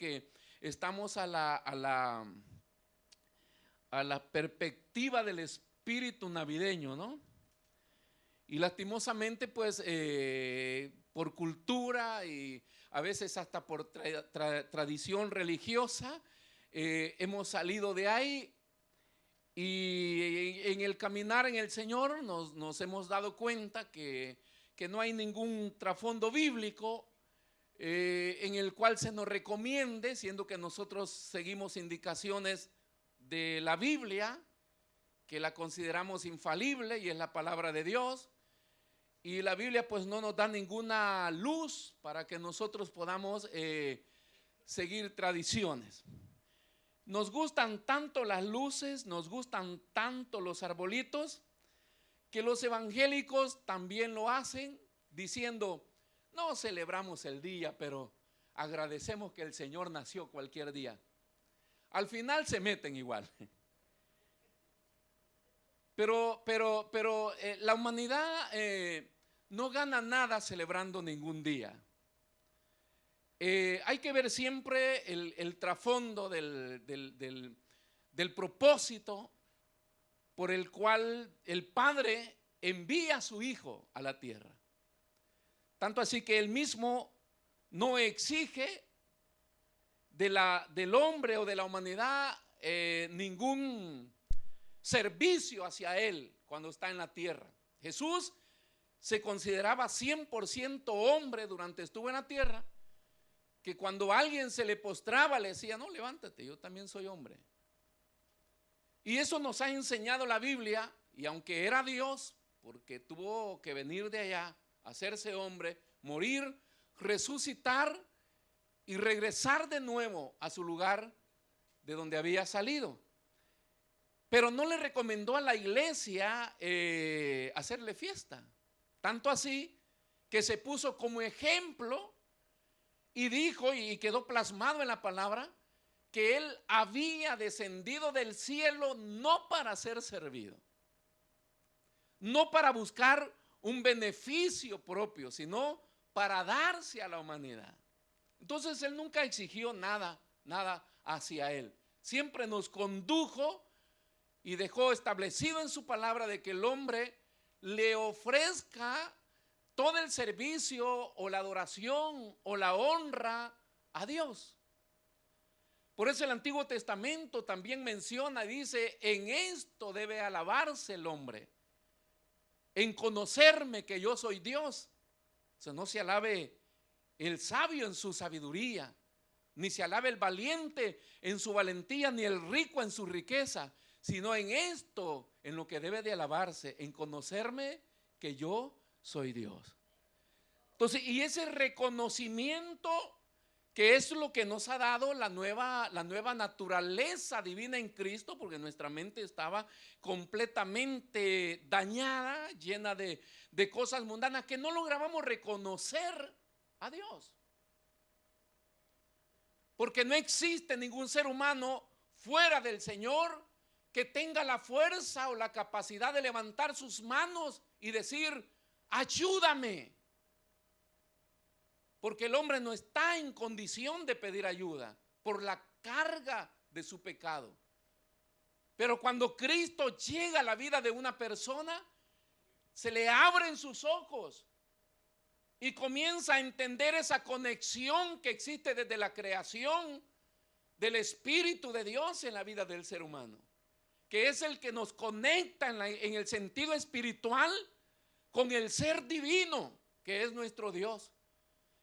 que estamos a la perspectiva del espíritu navideño, ¿no? Y lastimosamente, pues, por cultura y a veces hasta por tradición religiosa, hemos salido de ahí y en el caminar en el Señor nos hemos dado cuenta que no hay ningún trasfondo bíblico en el cual se nos recomiende, siendo que nosotros seguimos indicaciones de la Biblia, que la consideramos infalible y es la palabra de Dios. Y la Biblia pues no nos da ninguna luz para que nosotros podamos seguir tradiciones. Nos gustan tanto las luces, nos gustan tanto los arbolitos, que los evangélicos también lo hacen diciendo, no celebramos el día, pero agradecemos que el Señor nació cualquier día. Al final se meten igual. Pero la humanidad no gana nada celebrando ningún día. Hay que ver siempre el trasfondo del propósito por el cual el Padre envía a su Hijo a la tierra. Tanto así que Él mismo no exige del hombre o de la humanidad ningún servicio hacia Él cuando está en la tierra. Jesús se consideraba 100% hombre durante estuvo en la tierra, que cuando alguien se le postraba le decía, no, levántate, yo también soy hombre. Y eso nos ha enseñado la Biblia, y aunque era Dios, porque tuvo que venir de allá, hacerse hombre, morir, resucitar y regresar de nuevo a su lugar de donde había salido. Pero no le recomendó a la iglesia hacerle fiesta. Tanto así que se puso como ejemplo y dijo, y quedó plasmado en la palabra, que Él había descendido del cielo no para ser servido, no para buscar un beneficio propio, sino para darse a la humanidad. Entonces Él nunca exigió nada hacia Él. Siempre nos condujo y dejó establecido en su palabra de que el hombre le ofrezca todo el servicio o la adoración o la honra a Dios. Por eso el Antiguo Testamento también menciona y dice, en esto debe alabarse el hombre, en conocerme que yo soy Dios. O sea, no se alabe el sabio en su sabiduría, ni se alabe el valiente en su valentía, ni el rico en su riqueza, sino en esto, en lo que debe de alabarse, en conocerme que yo soy Dios. Entonces, y ese reconocimiento, que es lo que nos ha dado la nueva naturaleza divina en Cristo, porque nuestra mente estaba completamente dañada, llena de cosas mundanas, que no lográbamos reconocer a Dios. Porque no existe ningún ser humano fuera del Señor que tenga la fuerza o la capacidad de levantar sus manos y decir, ayúdame. Porque el hombre no está en condición de pedir ayuda por la carga de su pecado. Pero cuando Cristo llega a la vida de una persona, se le abren sus ojos y comienza a entender esa conexión que existe desde la creación del Espíritu de Dios en la vida del ser humano, que es el que nos conecta en el sentido espiritual con el ser divino, que es nuestro Dios.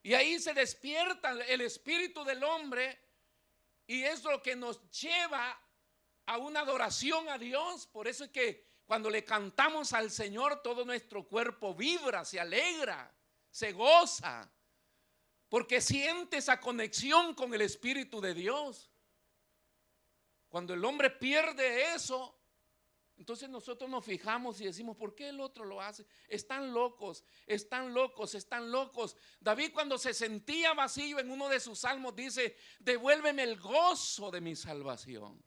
Y ahí se despierta el espíritu del hombre y es lo que nos lleva a una adoración a Dios. Por eso es que cuando le cantamos al Señor, todo nuestro cuerpo vibra, se alegra, se goza, porque siente esa conexión con el Espíritu de Dios. Cuando el hombre pierde eso, entonces nosotros nos fijamos y decimos, ¿por qué el otro lo hace? Están locos, están locos, están locos. David, cuando se sentía vacío, en uno de sus salmos dice, devuélveme el gozo de mi salvación.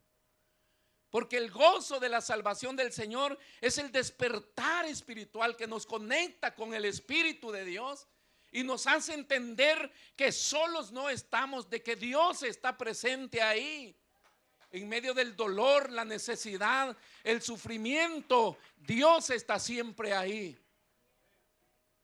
Porque el gozo de la salvación del Señor es el despertar espiritual que nos conecta con el Espíritu de Dios. y nos hace entender que solos no estamos, de que Dios está presente ahí. En medio del dolor, la necesidad, el sufrimiento, Dios está siempre ahí.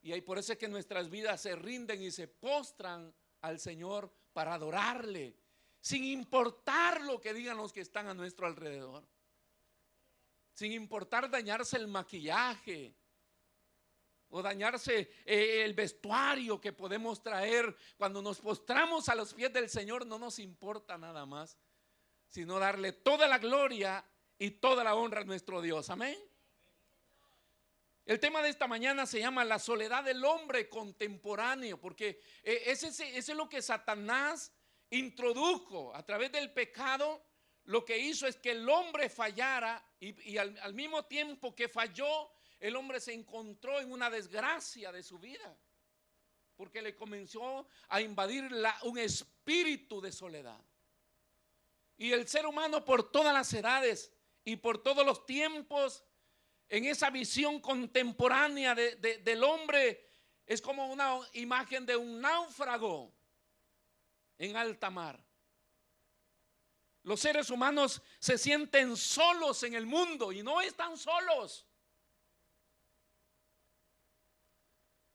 Y ahí por eso es que nuestras vidas se rinden y se postran al Señor para adorarle, sin importar lo que digan los que están a nuestro alrededor, sin importar dañarse el maquillaje o dañarse el vestuario que podemos traer. Cuando nos postramos a los pies del Señor, no nos importa nada más, sino darle toda la gloria y toda la honra a nuestro Dios. Amén. El tema de esta mañana se llama la soledad del hombre contemporáneo, porque ese es lo que Satanás introdujo a través del pecado. Lo que hizo es que el hombre fallara y al mismo tiempo que falló, el hombre se encontró en una desgracia de su vida, porque le comenzó a invadir un espíritu de soledad. Y el ser humano, por todas las edades y por todos los tiempos, en esa visión contemporánea del hombre, es como una imagen de un náufrago en alta mar. Los seres humanos se sienten solos en el mundo y no están solos.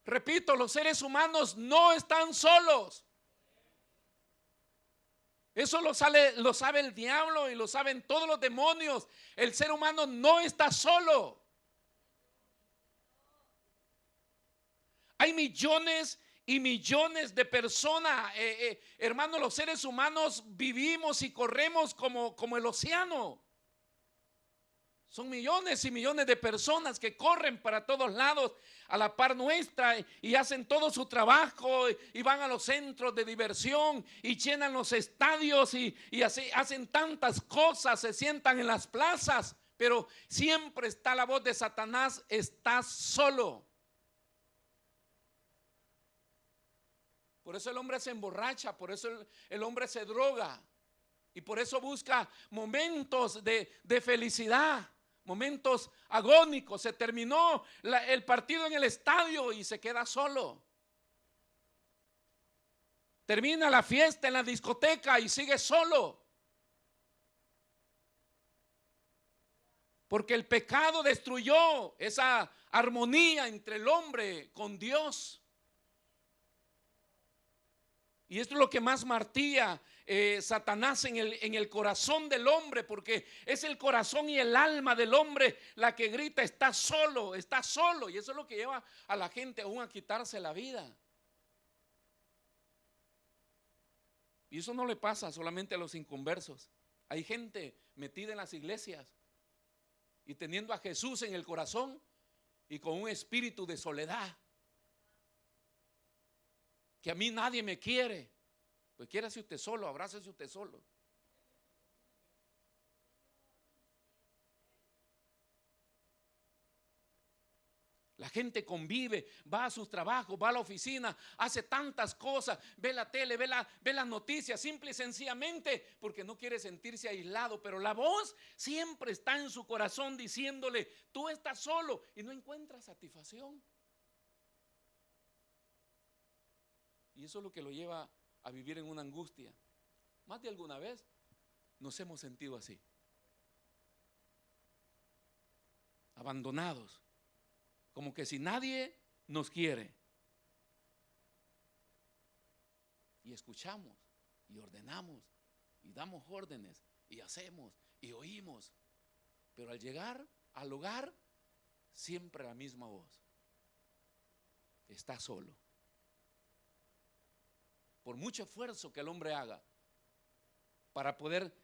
Repito, los seres humanos no están solos. Eso lo sabe el diablo y lo saben todos los demonios. El ser humano no está solo. Hay millones y millones de personas, hermanos. Los seres humanos vivimos y corremos como el océano. Son millones y millones de personas que corren para todos lados a la par nuestra y hacen todo su trabajo y van a los centros de diversión y llenan los estadios y hacen tantas cosas, se sientan en las plazas, pero siempre está la voz de Satanás: estás solo. Por eso el hombre se emborracha, por eso el hombre se droga y por eso busca momentos de felicidad, momentos agónicos. Se terminó el partido en el estadio y se queda solo. Termina la fiesta en la discoteca y sigue solo. Porque el pecado destruyó esa armonía entre el hombre con Dios. Y esto es lo que más martilla Satanás en el corazón del hombre, porque es el corazón y el alma del hombre la que grita: está solo, está solo. Y eso es lo que lleva a la gente aún a quitarse la vida. Y eso no le pasa solamente a los inconversos. Hay gente metida en las iglesias y teniendo a Jesús en el corazón y con un espíritu de soledad. Que a mí nadie me quiere. Pues quiérase usted solo, abrácese usted solo. La gente convive, va a sus trabajos, va a la oficina, hace tantas cosas, ve la tele, ve las noticias, simple y sencillamente porque no quiere sentirse aislado. Pero la voz siempre está en su corazón diciéndole: tú estás solo, y no encuentras satisfacción. Y eso es lo que lo lleva a vivir en una angustia. Más de alguna vez nos hemos sentido así, abandonados, como que si nadie nos quiere. Y escuchamos y ordenamos y damos órdenes y hacemos y oímos, pero al llegar al hogar siempre la misma voz: está solo. Por mucho esfuerzo que el hombre haga para poder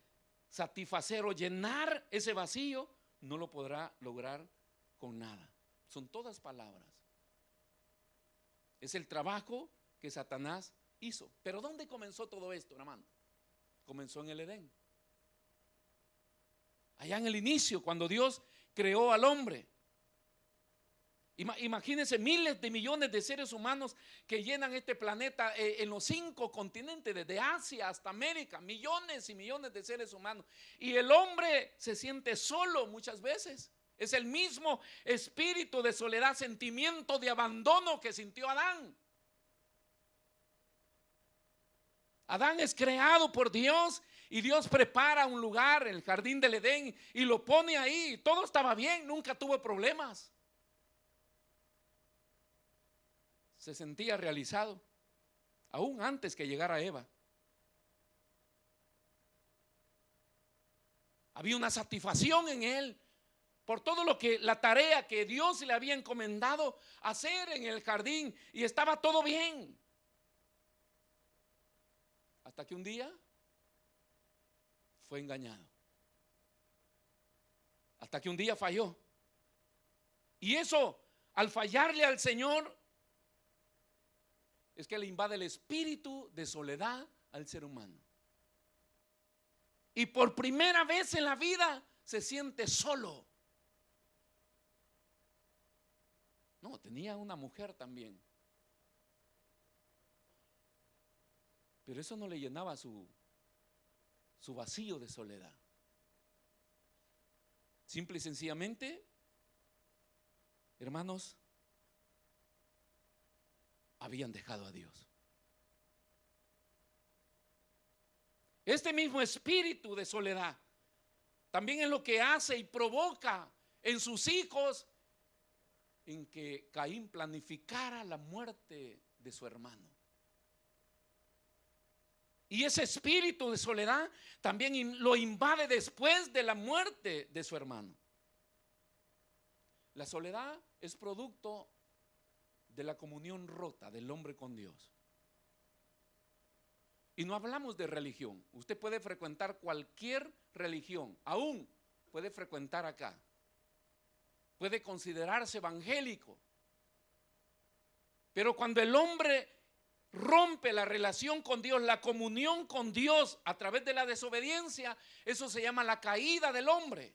satisfacer o llenar ese vacío, no lo podrá lograr con nada. Son todas palabras. Es el trabajo que Satanás hizo. Pero ¿dónde comenzó todo esto, hermano? Comenzó en el Edén. Allá en el inicio, cuando Dios creó al hombre. Imagínense miles de millones de seres humanos que llenan este planeta en los 5 continentes, desde Asia hasta América, millones y millones de seres humanos. Y el hombre se siente solo muchas veces. Es el mismo espíritu de soledad, sentimiento de abandono que sintió Adán. Adán es creado por Dios y Dios prepara un lugar, el jardín del Edén, y lo pone ahí. Todo estaba bien, nunca tuvo problemas. Se sentía realizado, aún antes que llegara Eva. Había una satisfacción en él por todo lo que, la tarea que Dios le había encomendado hacer en el jardín, y estaba todo bien. Hasta que un día fue engañado. Hasta que un día falló. Y eso, al fallarle al Señor, es que le invade el espíritu de soledad al ser humano. Y por primera vez en la vida se siente solo. No, tenía una mujer también. Pero eso no le llenaba su vacío de soledad. Simple y sencillamente, hermanos, habían dejado a Dios. Este mismo espíritu de soledad también es lo que hace y provoca en sus hijos en que Caín planificara la muerte de su hermano. Y ese espíritu de soledad también lo invade después de la muerte de su hermano. La soledad es producto de la comunión rota del hombre con Dios. Y no hablamos de religión. Usted puede frecuentar cualquier religión, aún puede frecuentar acá. Puede considerarse evangélico. Pero cuando el hombre rompe la relación con Dios, la comunión con Dios a través de la desobediencia, eso se llama la caída del hombre.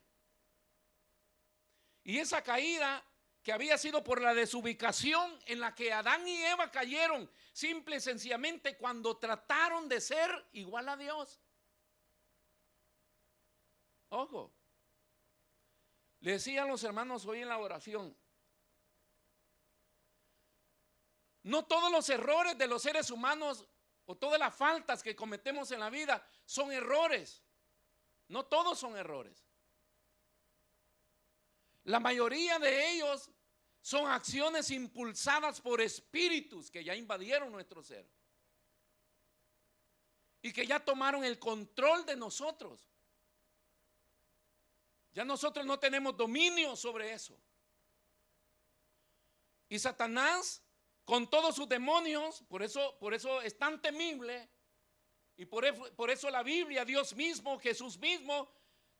Y esa caída que había sido por la desubicación en la que Adán y Eva cayeron, simple y sencillamente cuando trataron de ser igual a Dios. Ojo, le decía a los hermanos hoy en la oración, no todos los errores de los seres humanos o todas las faltas que cometemos en la vida son errores. No todos son errores. La mayoría de ellos son acciones impulsadas por espíritus que ya invadieron nuestro ser y que ya tomaron el control de nosotros. Ya nosotros no tenemos dominio sobre eso. Y Satanás, con todos sus demonios, por eso es tan temible, y por eso la Biblia, Dios mismo, Jesús mismo,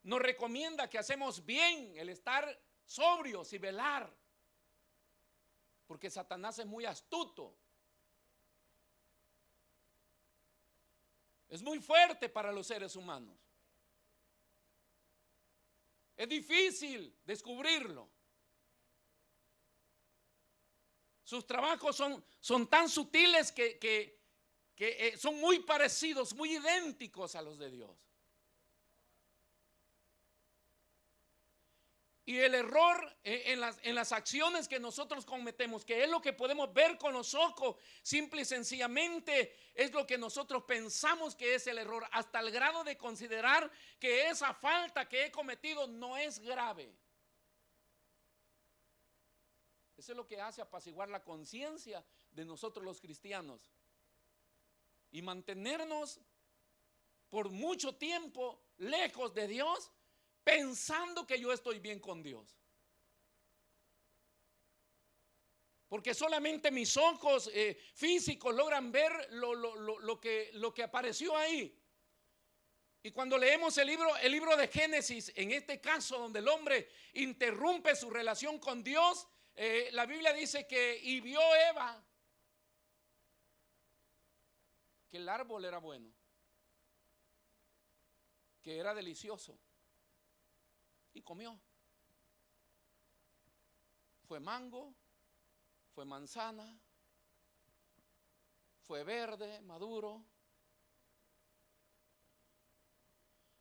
nos recomienda que hacemos bien el estar sobrios y velar, porque Satanás es muy astuto, es muy fuerte para los seres humanos, es difícil descubrirlo. Sus trabajos son tan sutiles que son muy parecidos, muy idénticos a los de Dios. Y el error en las acciones que nosotros cometemos, que es lo que podemos ver con los ojos, simple y sencillamente es lo que nosotros pensamos que es el error, hasta el grado de considerar que esa falta que he cometido no es grave. Eso es lo que hace apaciguar la conciencia de nosotros los cristianos y mantenernos por mucho tiempo lejos de Dios, pensando que yo estoy bien con Dios. Porque solamente mis ojos físicos logran ver lo que apareció ahí. Y cuando leemos el libro de Génesis, en este caso donde el hombre interrumpe su relación con Dios, la Biblia dice que y vio Eva que el árbol era bueno, que era delicioso, y comió. Fue mango, fue manzana, fue verde, maduro.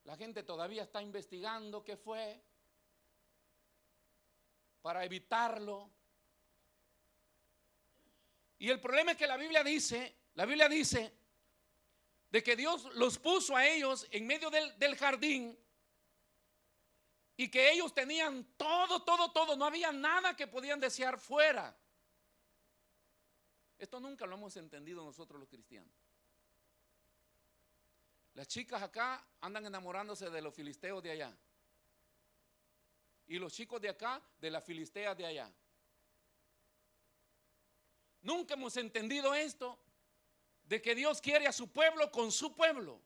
La gente todavía está investigando qué fue para evitarlo. Y el problema es que la Biblia dice de que Dios los puso a ellos en medio del jardín y que ellos tenían todo, no había nada que podían desear fuera. Esto nunca lo hemos entendido nosotros los cristianos. Las chicas acá andan enamorándose de los filisteos de allá. Y los chicos de acá de las filisteas de allá. Nunca hemos entendido esto de que Dios quiere a su pueblo con su pueblo.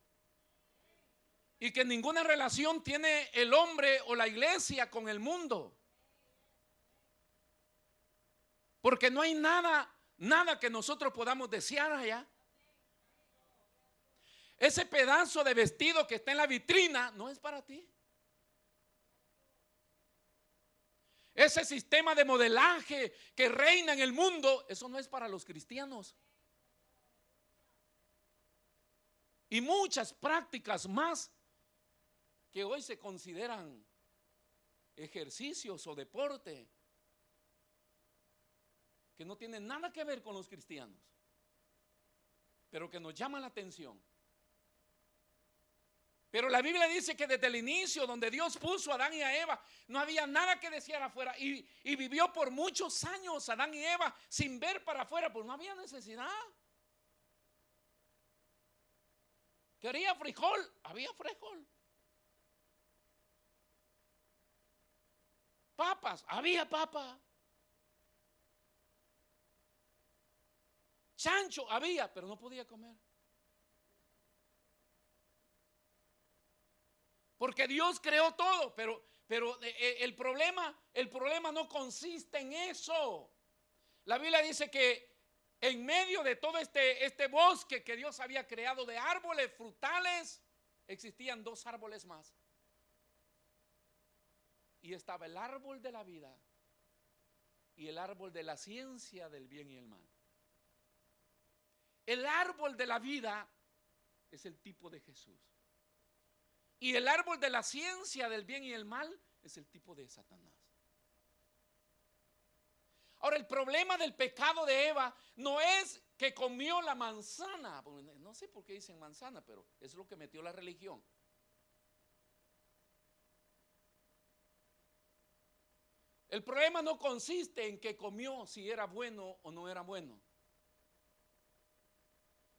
Y que ninguna relación tiene el hombre o la iglesia con el mundo. Porque no hay nada que nosotros podamos desear allá. Ese pedazo de vestido que está en la vitrina no es para ti. Ese sistema de modelaje que reina en el mundo, eso no es para los cristianos. Y muchas prácticas más que hoy se consideran ejercicios o deporte que no tienen nada que ver con los cristianos, pero que nos llaman la atención. Pero la Biblia dice que desde el inicio, donde Dios puso a Adán y a Eva, no había nada que desear afuera. Y vivió por muchos años Adán y Eva sin ver para afuera, pues no había necesidad. Quería frijol, había frijol. Papas, había papa. Chancho, había, pero no podía comer. Porque Dios creó todo, pero el problema no consiste en eso. La Biblia dice que en medio de todo este bosque que Dios había creado de árboles frutales, existían dos árboles más. Y estaba el árbol de la vida y el árbol de la ciencia del bien y el mal. El árbol de la vida es el tipo de Jesús. Y el árbol de la ciencia del bien y el mal es el tipo de Satanás. Ahora, el problema del pecado de Eva no es que comió la manzana. No sé por qué dicen manzana, pero es lo que metió la religión. El problema no consiste en que comió si era bueno o no era bueno,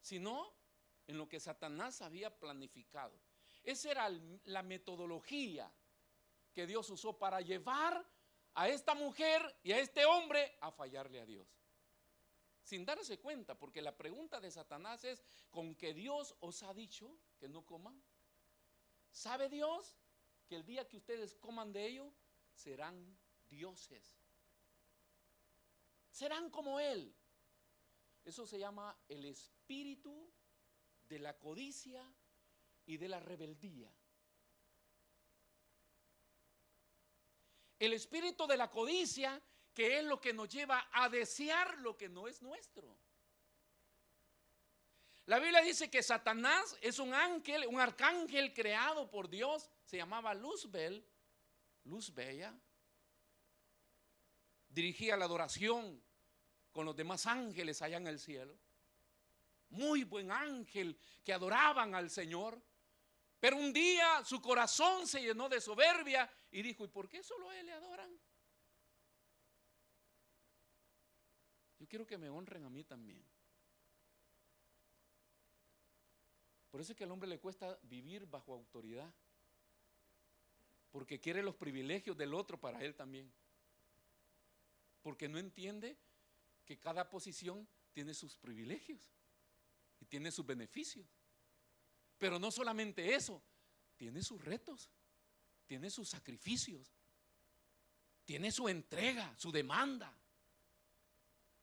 sino en lo que Satanás había planificado. Esa era la metodología que Dios usó para llevar a esta mujer y a este hombre a fallarle a Dios. Sin darse cuenta, porque la pregunta de Satanás es: ¿con que Dios os ha dicho que no coman? ¿Sabe Dios que el día que ustedes coman de ello serán dioses? Serán como Él. Eso se llama el espíritu de la codicia y de la rebeldía. El espíritu de la codicia, que es lo que nos lleva a desear lo que no es nuestro. La Biblia dice que Satanás es un ángel, un arcángel creado por Dios. Se llamaba Luzbel, luz bella. Dirigía la adoración con los demás ángeles allá en el cielo. Muy buen ángel que adoraban al Señor. Pero un día su corazón se llenó de soberbia y dijo: ¿y por qué solo a Él le adoran? Yo quiero que me honren a mí también. Por eso es que al hombre le cuesta vivir bajo autoridad, porque quiere los privilegios del otro para él también, porque no entiende que cada posición tiene sus privilegios y tiene sus beneficios. Pero no solamente eso, tiene sus retos, tiene sus sacrificios, tiene su entrega, su demanda.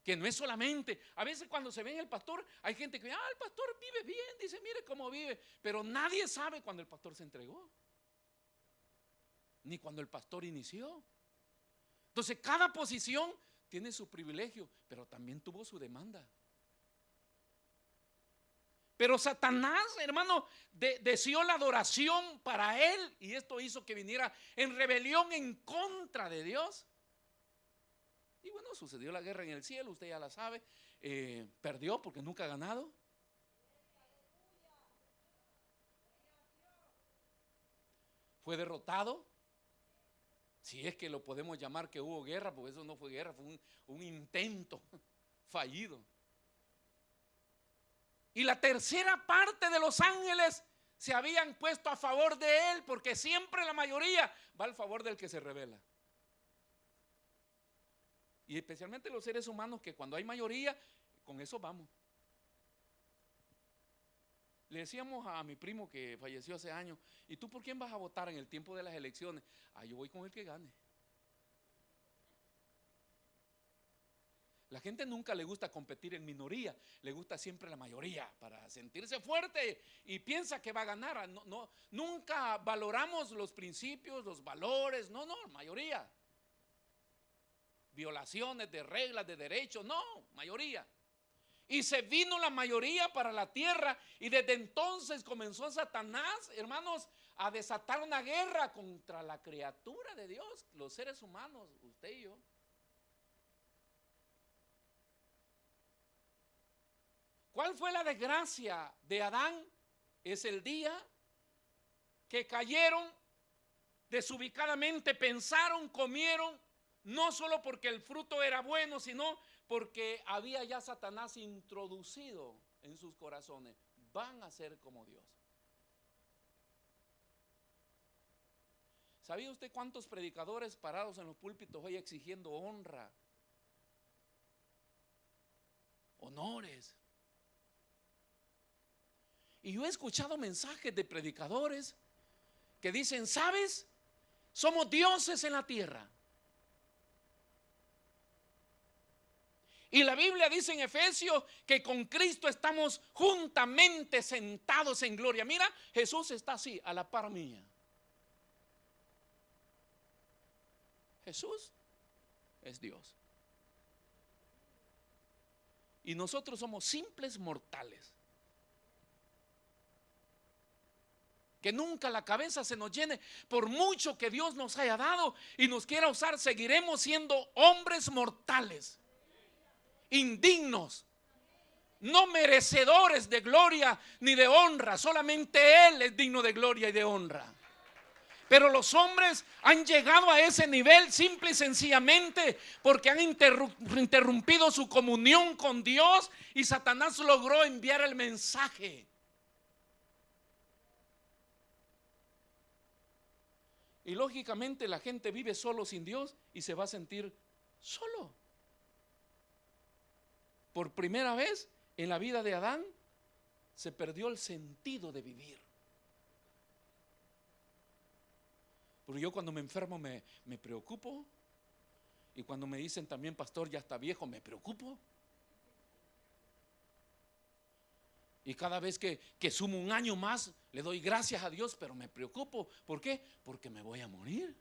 Que no es solamente, a veces cuando se ve en el pastor, hay gente que el pastor vive bien, dice, mire cómo vive, pero nadie sabe cuando el pastor se entregó, ni cuando el pastor inició. Entonces cada posición tiene su privilegio, pero también tuvo su demanda. Pero Satanás, hermano, deseó la adoración para él, y esto hizo que viniera en rebelión en contra de Dios. Y bueno, sucedió la guerra en el cielo, usted ya la sabe. Perdió porque nunca ha ganado. fue derrotado. Si es que lo podemos llamar que hubo guerra, porque eso no fue guerra, fue un intento fallido. Y la tercera parte de los ángeles se habían puesto a favor de él, porque siempre la mayoría va al favor del que se rebela. Y especialmente los seres humanos, que cuando hay mayoría, con eso vamos. Le decíamos a mi primo que falleció hace años: ¿y tú por quién vas a votar en el tiempo de las elecciones? Yo voy con el que gane. La gente nunca le gusta competir en minoría, le gusta siempre la mayoría para sentirse fuerte y piensa que va a ganar. Nunca valoramos los principios, los valores, mayoría. Violaciones de reglas, de derechos, mayoría. Y se vino la mayoría para la tierra, y desde entonces comenzó Satanás, hermanos, a desatar una guerra contra la criatura de Dios, los seres humanos, usted y yo. ¿Cuál fue la desgracia de Adán? Es el día que cayeron desubicadamente, pensaron, comieron, no solo porque el fruto era bueno, sino porque había ya Satanás introducido en sus corazones: van a ser como Dios. ¿Sabía usted cuántos predicadores parados en los púlpitos hoy exigiendo honra, honores? Y yo he escuchado mensajes de predicadores que dicen: ¿sabes? Somos dioses en la tierra. Y la Biblia dice en Efesios que con Cristo estamos juntamente sentados en gloria. Mira, Jesús está así, a la par mía. Jesús es Dios. Y nosotros somos simples mortales. Que nunca la cabeza se nos llene. Por mucho que Dios nos haya dado y nos quiera usar, seguiremos siendo hombres mortales, indignos, no merecedores de gloria ni de honra. Solamente Él es digno de gloria y de honra. Pero los hombres han llegado a ese nivel simple y sencillamente porque han interrumpido su comunión con Dios, y Satanás logró enviar el mensaje. Y lógicamente la gente vive solo sin Dios y se va a sentir solo. Por primera vez en la vida de Adán se perdió el sentido de vivir. Porque yo cuando me enfermo me preocupo. Y cuando me dicen también: pastor, ya está viejo, me preocupo. Y cada vez que sumo un año más, le doy gracias a Dios, pero me preocupo. ¿Por qué? Porque me voy a morir.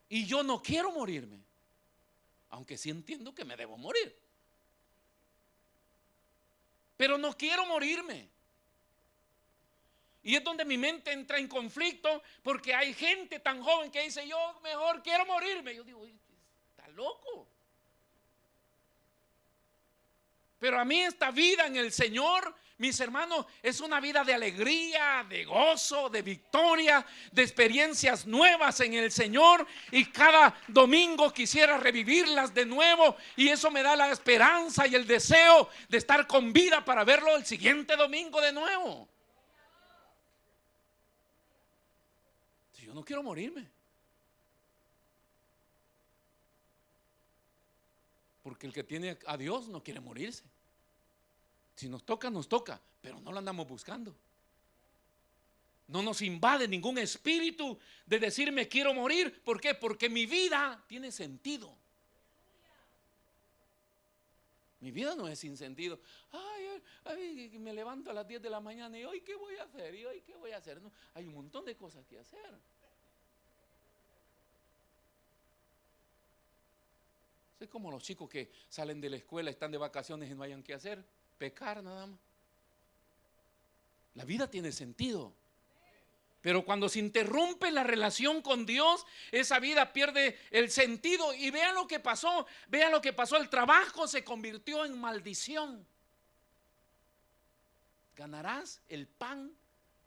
Y yo no quiero morirme, aunque sí entiendo que me debo morir. Pero no quiero morirme. Y es donde mi mente entra en conflicto, porque hay gente tan joven que dice: yo mejor quiero morirme. Yo digo: está loco. Pero a mí esta vida en el Señor, mis hermanos, es una vida de alegría, de gozo, de victoria, de experiencias nuevas en el Señor. Y cada domingo quisiera revivirlas de nuevo. Y eso me da la esperanza y el deseo de estar con vida para verlo el siguiente domingo de nuevo. Yo no quiero morirme. Porque el que tiene a Dios no quiere morirse. Si nos toca, nos toca, pero no lo andamos buscando. No nos invade ningún espíritu de decir: me quiero morir. ¿Por qué? Porque mi vida tiene sentido. Mi vida no es sin sentido. Ay, me levanto a las 10 de la mañana y hoy qué voy a hacer, y hoy qué voy a hacer. No, hay un montón de cosas que hacer. Es como los chicos que salen de la escuela, están de vacaciones y no hayan qué hacer. Pecar nada más. La vida tiene sentido. Pero cuando se interrumpe la relación con Dios, esa vida pierde el sentido. Y vean lo que pasó. Vean lo que pasó. El trabajo se convirtió en maldición. Ganarás el pan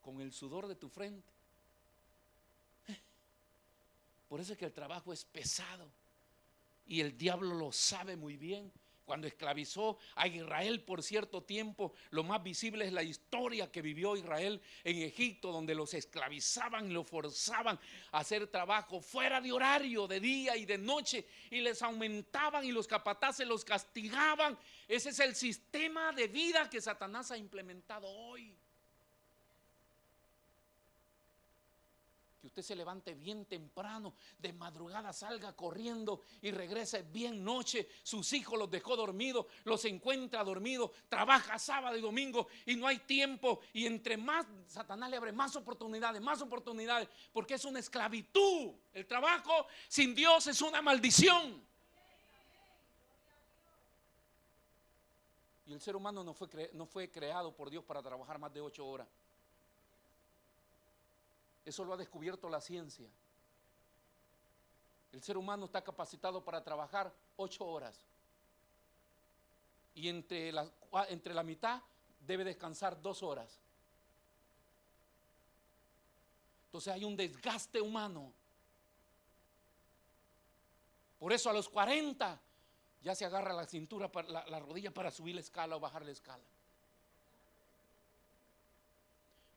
con el sudor de tu frente. Por eso es que el trabajo es pesado y el diablo lo sabe muy bien. Cuando esclavizó a Israel por cierto tiempo, lo más visible es la historia que vivió Israel en Egipto, donde los esclavizaban y los forzaban a hacer trabajo fuera de horario, de día y de noche, y les aumentaban y los capataces los castigaban. Ese es el sistema de vida que Satanás ha implementado hoy. Que usted se levante bien temprano, de madrugada salga corriendo y regrese bien noche. Sus hijos los dejó dormidos, los encuentra dormidos, trabaja sábado y domingo y no hay tiempo. Y entre más, Satanás le abre más oportunidades, porque es una esclavitud. El trabajo sin Dios es una maldición. Y el ser humano no fue creado por Dios para trabajar más de 8 horas. Eso lo ha descubierto la ciencia. El ser humano está capacitado para trabajar 8 horas. Y entre la mitad debe descansar 2 horas. Entonces hay un desgaste humano. Por eso a los 40 ya se agarra la cintura, la rodilla para subir la escala o bajar la escala.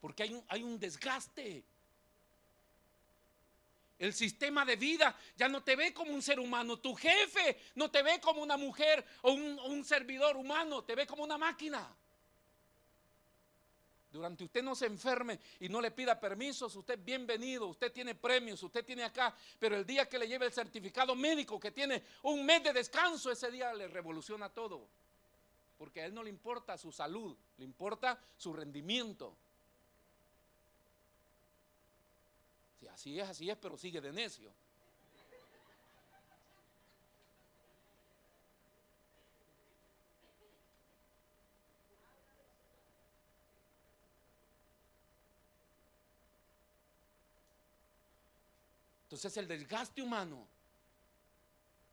Porque hay un desgaste. El sistema de vida ya no te ve como un ser humano. Tu jefe no te ve como una mujer o un servidor humano, te ve como una máquina. Durante usted no se enferme y no le pida permisos, usted es bienvenido, usted tiene premios, usted tiene acá, pero el día que le lleve el certificado médico que tiene un mes de descanso, ese día le revoluciona todo. Porque a él no le importa su salud, le importa su rendimiento. Si así es, pero sigue de necio. Entonces el desgaste humano,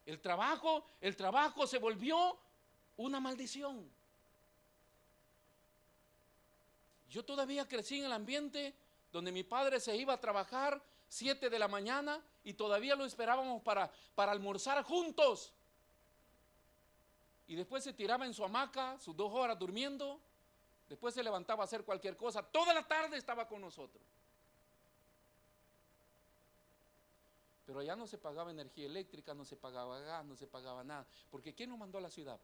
el trabajo se volvió una maldición. Yo todavía crecí en el ambiente donde mi padre se iba a trabajar 7 de la mañana y todavía lo esperábamos para almorzar juntos. Y después se tiraba en su hamaca, sus 2 horas durmiendo, después se levantaba a hacer cualquier cosa, toda la tarde estaba con nosotros. Pero allá no se pagaba energía eléctrica, no se pagaba gas, no se pagaba nada. Porque ¿quién nos mandó a la ciudad?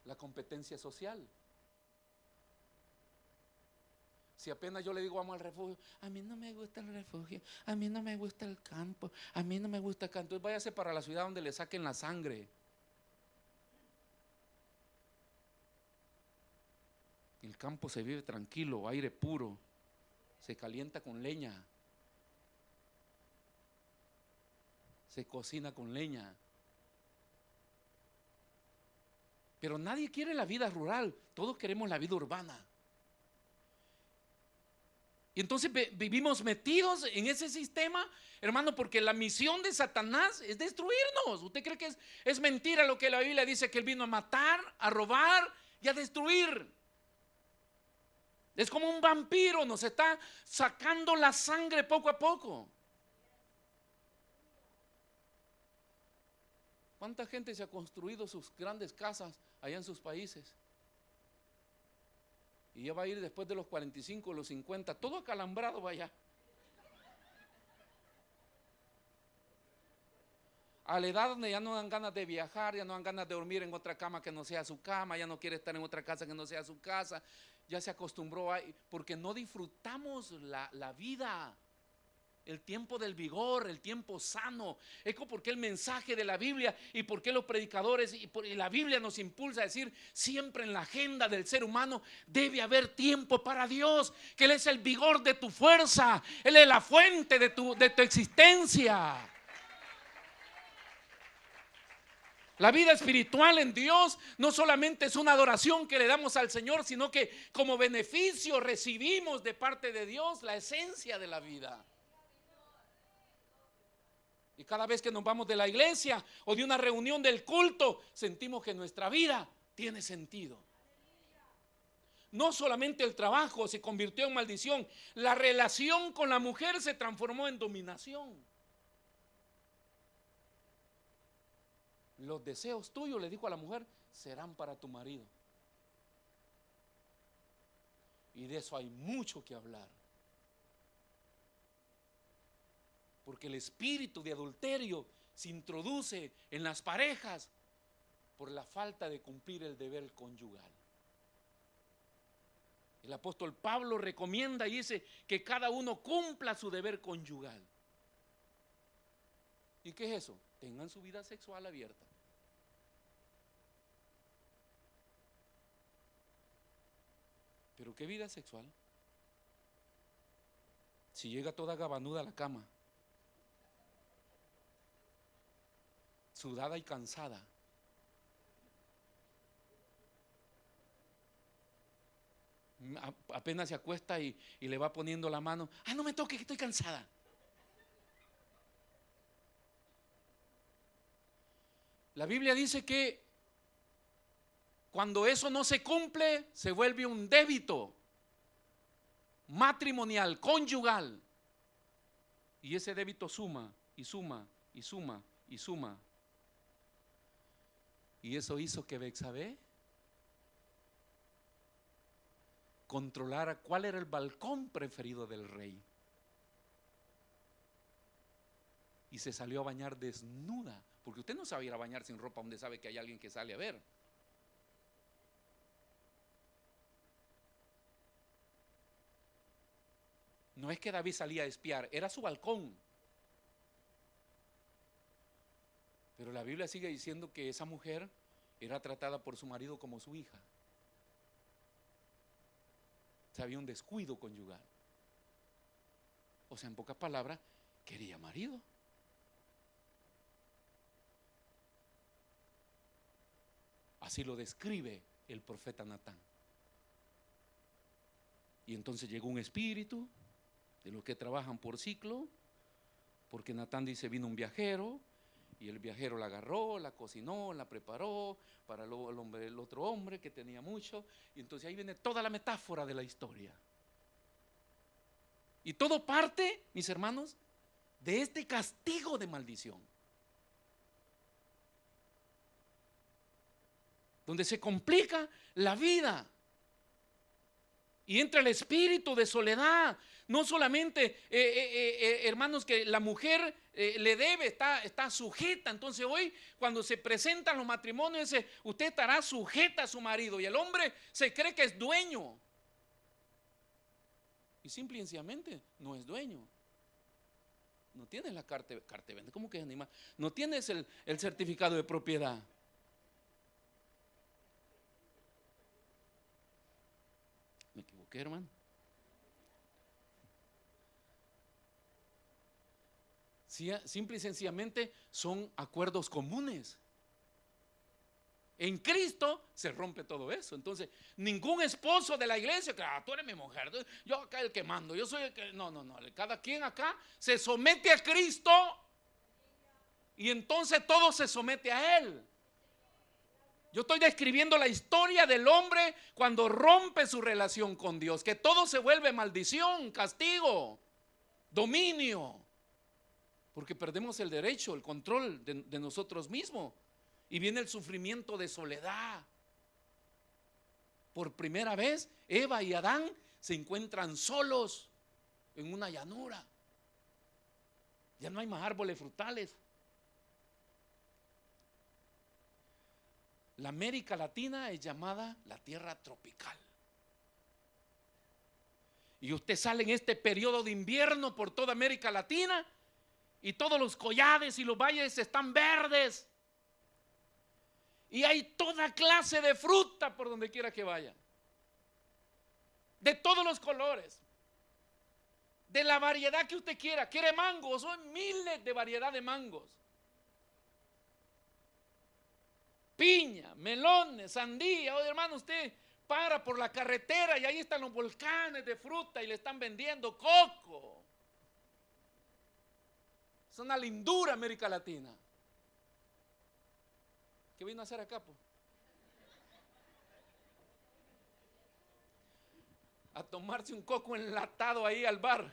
La competencia social. Si apenas yo le digo vamos al refugio, a mí no me gusta el refugio, a mí no me gusta el campo, a mí no me gusta acá, entonces váyase para la ciudad donde le saquen la sangre. El campo se vive tranquilo, aire puro, se calienta con leña, se cocina con leña. Pero nadie quiere la vida rural, todos queremos la vida urbana. Y entonces vivimos metidos en ese sistema, hermano, porque la misión de Satanás es destruirnos. ¿Usted cree que es mentira lo que la Biblia dice? Que él vino a matar, a robar y a destruir. Es como un vampiro, nos está sacando la sangre poco a poco. ¿Cuánta gente se ha construido sus grandes casas allá en sus países? Y ya va a ir después de los 45, los 50, todo acalambrado vaya. A la edad donde ya no dan ganas de viajar, ya no dan ganas de dormir en otra cama que no sea su cama, ya no quiere estar en otra casa que no sea su casa, ya se acostumbró a, porque no disfrutamos la vida. El tiempo del vigor, el tiempo sano. Es porque el mensaje de la Biblia y porque los predicadores y la Biblia nos impulsa a decir siempre en la agenda del ser humano debe haber tiempo para Dios, que Él es el vigor de tu fuerza, Él es la fuente de tu existencia. La vida espiritual en Dios no solamente es una adoración que le damos al Señor, sino que como beneficio recibimos de parte de Dios la esencia de la vida. Y cada vez que nos vamos de la iglesia o de una reunión del culto, sentimos que nuestra vida tiene sentido. No solamente el trabajo se convirtió en maldición, la relación con la mujer se transformó en dominación. Los deseos tuyos, le dijo a la mujer, serán para tu marido. Y de eso hay mucho que hablar. Porque el espíritu de adulterio se introduce en las parejas por la falta de cumplir el deber conyugal. El apóstol Pablo recomienda y dice que cada uno cumpla su deber conyugal. ¿Y qué es eso? Tengan su vida sexual abierta. ¿Pero qué vida sexual? Si llega toda gabanuda a la cama, sudada y cansada, apenas se acuesta y le va poniendo la mano, no me toque que estoy cansada. La Biblia dice que cuando eso no se cumple, se vuelve un débito matrimonial, conyugal. Y ese débito suma y suma y suma y suma. Y eso hizo que Betsabé controlara cuál era el balcón preferido del rey. Y se salió a bañar desnuda, porque usted no sabe ir a bañar sin ropa donde sabe que hay alguien que sale a ver. No es que David salía a espiar, era su balcón. Pero la Biblia sigue diciendo que esa mujer era tratada por su marido como su hija. O sea, había un descuido conyugal. O sea, en pocas palabras, quería marido. Así lo describe el profeta Natán. Y entonces llegó un espíritu de los que trabajan por ciclo, porque Natán dice, vino un viajero, y el viajero la agarró, la cocinó, la preparó para el otro hombre que tenía mucho. Y entonces ahí viene toda la metáfora de la historia. Y todo parte, mis hermanos, de este castigo de maldición, donde se complica la vida y entra el espíritu de soledad. No solamente, hermanos, que la mujer le debe, está sujeta. Entonces hoy cuando se presentan los matrimonios, dice, usted estará sujeta a su marido, y el hombre se cree que es dueño. Y simple y sencillamente no es dueño. No tienes la carta de venta. ¿Cómo que es animal? No tienes el certificado de propiedad. Me equivoqué, hermano. Sí, simple y sencillamente son acuerdos comunes. En Cristo se rompe todo eso. Entonces, ningún esposo de la iglesia que tú eres mi mujer, yo acá el que mando, yo soy el que. No. Cada quien acá se somete a Cristo y entonces todo se somete a Él. Yo estoy describiendo la historia del hombre cuando rompe su relación con Dios, que todo se vuelve maldición, castigo, dominio, porque perdemos el derecho, el control de nosotros mismos. Y viene el sufrimiento de soledad. Por primera vez, Eva y Adán se encuentran solos en una llanura. Ya no hay más árboles frutales. La América Latina es llamada la tierra tropical. Y usted sale en este periodo de invierno por toda América Latina y todos los collados y los valles están verdes. Y hay toda clase de fruta por donde quiera que vaya, de todos los colores, de la variedad que usted quiera. Quiere mangos, son miles de variedad de mangos, piña, melones, sandía. Oye, hermano, usted para por la carretera y ahí están los volcanes de fruta y le están vendiendo coco. Es una lindura América Latina. ¿Qué vino a hacer acá, pues? a tomarse un coco enlatado ahí al bar.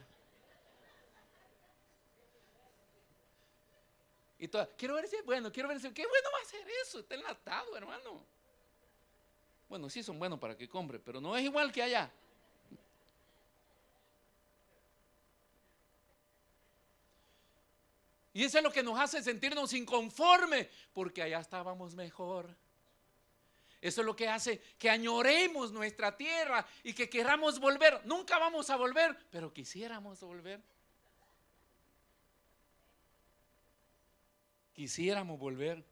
Y quiero ver si es bueno, quiero ver si qué bueno va a ser eso, está enlatado, hermano. Bueno, sí son buenos para que compre, pero no es igual que allá. Y eso es lo que nos hace sentirnos inconformes, porque allá estábamos mejor. Eso es lo que hace que añoremos nuestra tierra y que queramos volver. Nunca vamos a volver, pero quisiéramos volver. Quisiéramos volver.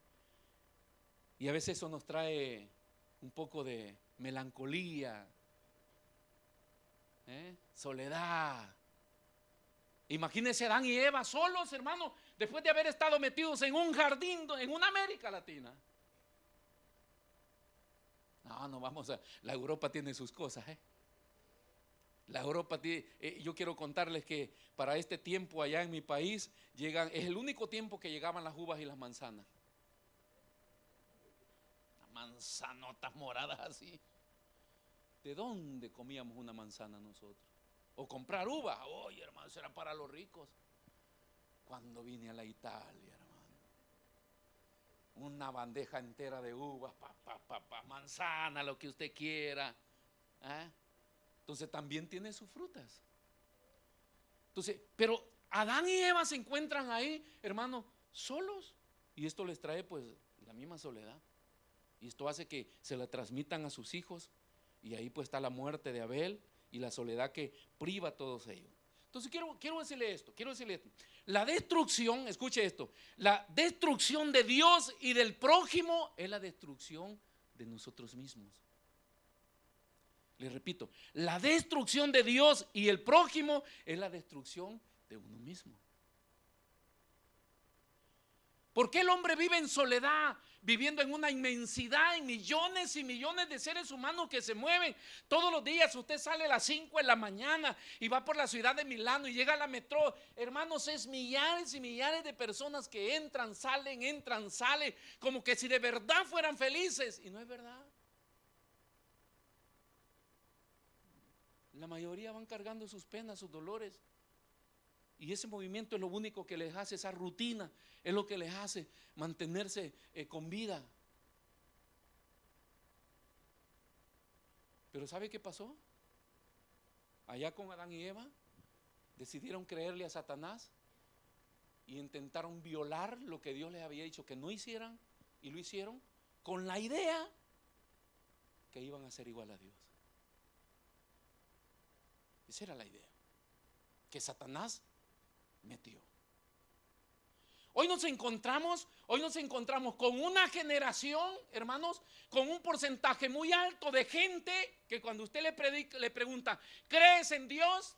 Y a veces eso nos trae un poco de melancolía, soledad. Imagínense Adán y Eva solos, hermano, después de haber estado metidos en un jardín en una América Latina. No vamos a. La Europa tiene sus cosas, La Europa tiene. Yo quiero contarles que para este tiempo allá en mi país llegan. Es el único tiempo que llegaban las uvas y las manzanas. Las manzanotas moradas así. ¿De dónde comíamos una manzana nosotros? O comprar uvas. Oye, hermano, eso era para los ricos. Cuando vine a la Italia, hermano, una bandeja entera de uvas, manzana, lo que usted quiera. Entonces también tiene sus frutas. Entonces, pero Adán y Eva se encuentran ahí, hermano, solos. Y esto les trae pues la misma soledad. Y esto hace que se la transmitan a sus hijos. Y ahí pues está la muerte de Abel y la soledad que priva a todos ellos. Entonces quiero decirle esto, La destrucción, escuche esto, la destrucción de Dios y del prójimo es la destrucción de nosotros mismos. Les repito, la destrucción de Dios y el prójimo es la destrucción de uno mismo. ¿Por qué el hombre vive en soledad, viviendo en una inmensidad, en millones y millones de seres humanos que se mueven? Todos los días usted sale a las 5 de la mañana y va por la ciudad de Milano y llega a la metro. Hermanos, es millares y millares de personas que entran, salen, como que si de verdad fueran felices. Y no es verdad. La mayoría van cargando sus penas, sus dolores. Y ese movimiento es lo único que les hace, esa rutina es lo que les hace mantenerse con vida. Pero ¿sabe qué pasó? Allá con Adán y Eva decidieron creerle a Satanás y intentaron violar lo que Dios les había dicho que no hicieran, y lo hicieron con la idea que iban a ser igual a Dios. Esa era la idea que Satanás metió. Hoy nos encontramos con una generación, hermanos, con un porcentaje muy alto de gente que cuando usted le pregunta, ¿crees en Dios?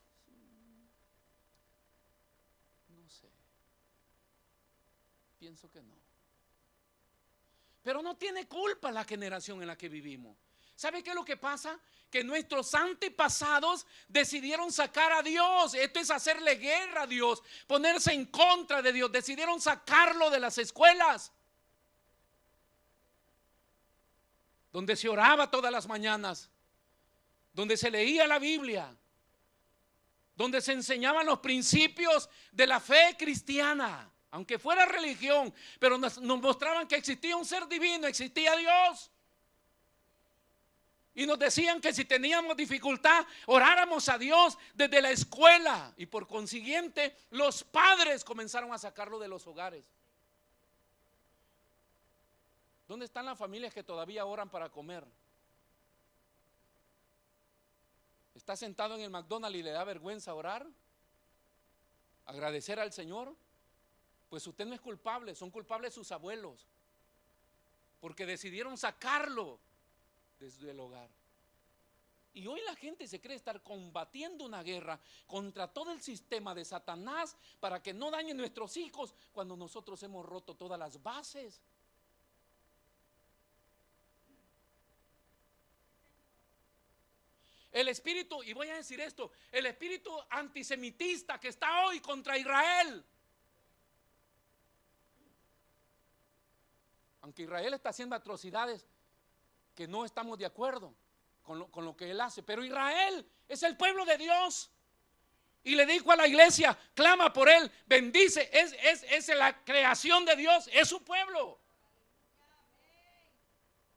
No sé. Pienso que no. Pero no tiene culpa la generación en la que vivimos. ¿Sabe qué es lo que pasa? Que nuestros antepasados decidieron sacar a Dios. Esto es hacerle guerra a Dios, ponerse en contra de Dios. Decidieron sacarlo de las escuelas, donde se oraba todas las mañanas, donde se leía la Biblia, donde se enseñaban los principios de la fe cristiana, aunque fuera religión, pero nos mostraban que existía un ser divino, existía Dios. Y nos decían que si teníamos dificultad, oráramos a Dios desde la escuela. Y por consiguiente, los padres comenzaron a sacarlo de los hogares. ¿Dónde están las familias que todavía oran para comer? ¿Está sentado en el McDonald's y le da vergüenza orar? ¿Agradecer al Señor? Pues usted no es culpable, son culpables sus abuelos, porque decidieron sacarlo desde el hogar. Y hoy la gente se cree estar combatiendo una guerra contra todo el sistema de Satanás para que no dañen nuestros hijos, cuando nosotros hemos roto todas las bases. El espíritu, y voy a decir esto, el espíritu antisemitista que está hoy contra Israel, aunque Israel está haciendo atrocidades que no estamos de acuerdo, con lo que él hace. Pero Israel es el pueblo de Dios. Y le dijo a la iglesia, clama por él, bendice, es la creación de Dios, es su pueblo.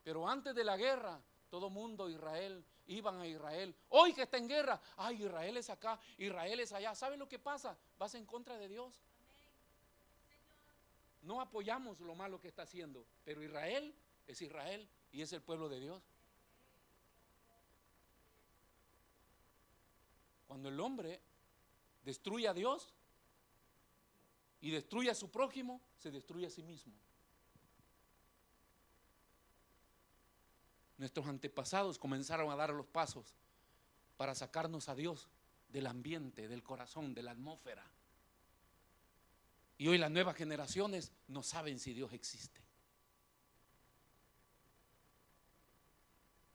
Pero antes de la guerra, todo mundo Israel, iban a Israel. Hoy que está en guerra, ay, Israel es acá, Israel es allá. ¿Sabe lo que pasa? Vas en contra de Dios. No apoyamos lo malo que está haciendo, pero Israel es Israel y es el pueblo de Dios. Cuando el hombre destruye a Dios y destruye a su prójimo, se destruye a sí mismo. Nuestros antepasados comenzaron a dar los pasos para sacarnos a Dios del ambiente, del corazón, de la atmósfera. Y hoy las nuevas generaciones no saben si Dios existe.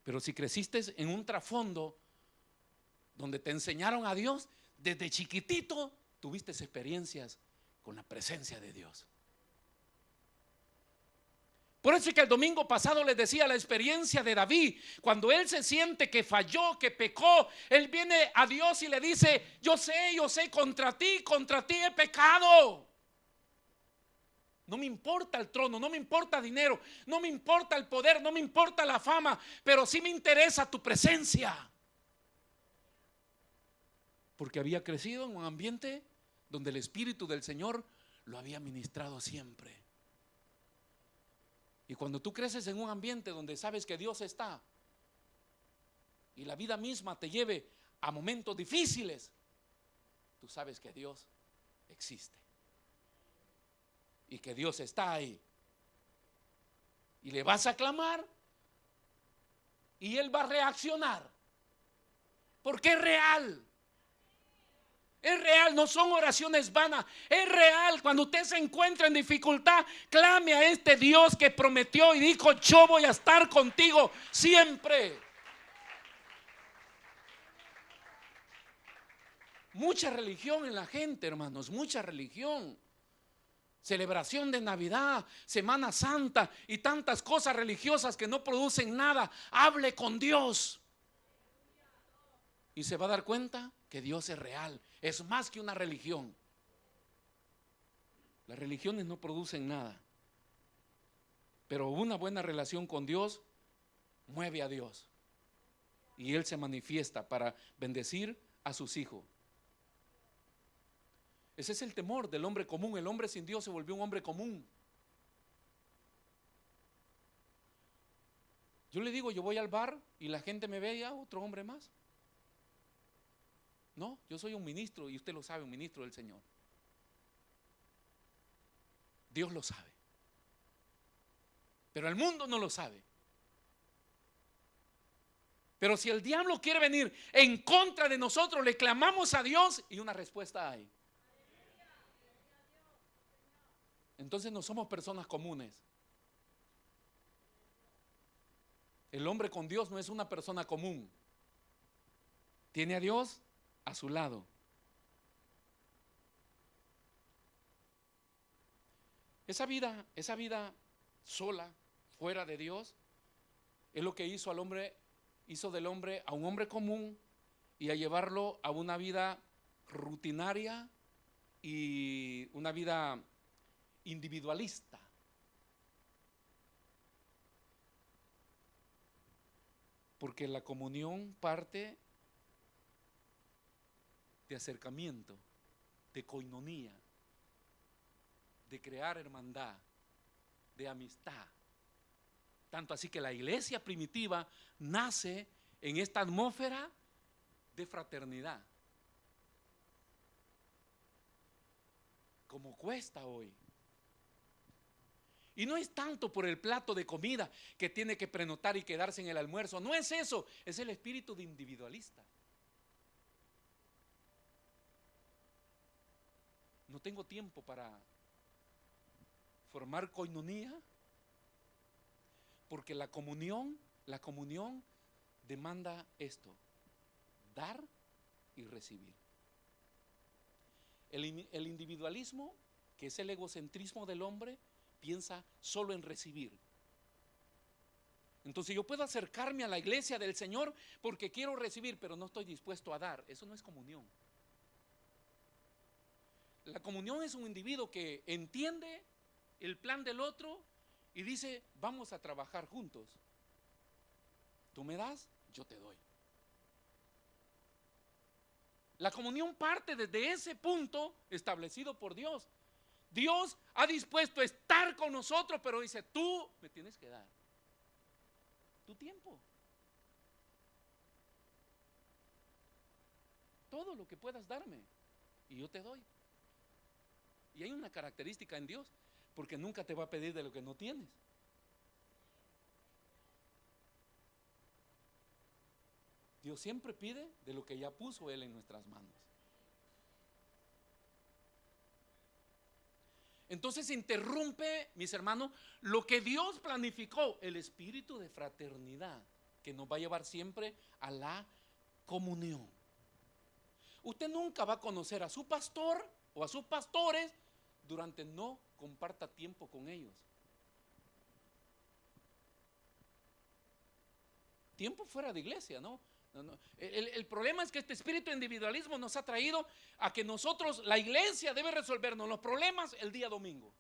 Pero si creciste en un trasfondo donde te enseñaron a Dios, desde chiquitito tuviste experiencias con la presencia de Dios. Por eso es que el domingo pasado les decía la experiencia de David. Cuando él se siente que falló, que pecó, él viene a Dios y le dice, yo sé, contra ti he pecado. No me importa el trono, no me importa dinero, no me importa el poder, no me importa la fama, pero sí me interesa tu presencia. Porque había crecido en un ambiente donde el Espíritu del Señor lo había ministrado siempre. Y cuando tú creces en un ambiente donde sabes que Dios está y la vida misma te lleve a momentos difíciles, tú sabes que Dios existe y que Dios está ahí. Y le vas a clamar y Él va a reaccionar, porque es real. Es real, no son oraciones vanas, es real. Cuando usted se encuentra en dificultad, clame a este Dios que prometió y dijo, yo voy a estar contigo siempre. Mucha religión en la gente, hermanos, mucha religión. Celebración de Navidad, Semana Santa y tantas cosas religiosas que no producen nada. Hable con Dios y se va a dar cuenta que Dios es real, es más que una religión. Las religiones no producen nada, pero una buena relación con Dios mueve a Dios y Él se manifiesta para bendecir a sus hijos. Ese es el temor del hombre común. El hombre sin Dios se volvió un hombre común. Yo le digo, yo voy al bar y la gente me ve ya otro hombre más. No, yo soy un ministro y usted lo sabe, un ministro del Señor. Dios lo sabe, pero el mundo no lo sabe. Pero si el diablo quiere venir en contra de nosotros, le clamamos a Dios y una respuesta hay. Entonces no somos personas comunes. El hombre con Dios no es una persona común. Tiene a Dios a su lado. Esa vida sola, fuera de Dios, es lo que hizo del hombre a un hombre común y a llevarlo a una vida rutinaria y una vida individualista. Porque la comunión parte de acercamiento, de coinonía, de crear hermandad, de amistad. Tanto así que la iglesia primitiva nace en esta atmósfera de fraternidad. Como cuesta hoy. Y no es tanto por el plato de comida que tiene que prenotar y quedarse en el almuerzo. No es eso, es el espíritu de individualista. No tengo tiempo para formar coinonía, porque la comunión demanda esto: dar y recibir. El individualismo, que es el egocentrismo del hombre, piensa solo en recibir. Entonces yo puedo acercarme a la iglesia del Señor porque quiero recibir, pero no estoy dispuesto a dar. Eso no es comunión. La comunión es un individuo que entiende el plan del otro y dice, vamos a trabajar juntos. Tú me das, yo te doy. La comunión parte desde ese punto establecido por Dios. Dios ha dispuesto a estar con nosotros, pero dice, tú me tienes que dar tu tiempo, todo lo que puedas darme, y yo te doy. Y hay una característica en Dios, porque nunca te va a pedir de lo que no tienes. Dios siempre pide de lo que ya puso Él en nuestras manos. Entonces interrumpe, mis hermanos, lo que Dios planificó, el espíritu de fraternidad, que nos va a llevar siempre a la comunión. Usted nunca va a conocer a su pastor o a sus pastores durante no comparta tiempo con ellos. Tiempo fuera de iglesia, ¿no? El problema es que este espíritu de individualismo nos ha traído a que nosotros, la iglesia, debe resolvernos los problemas el día domingo.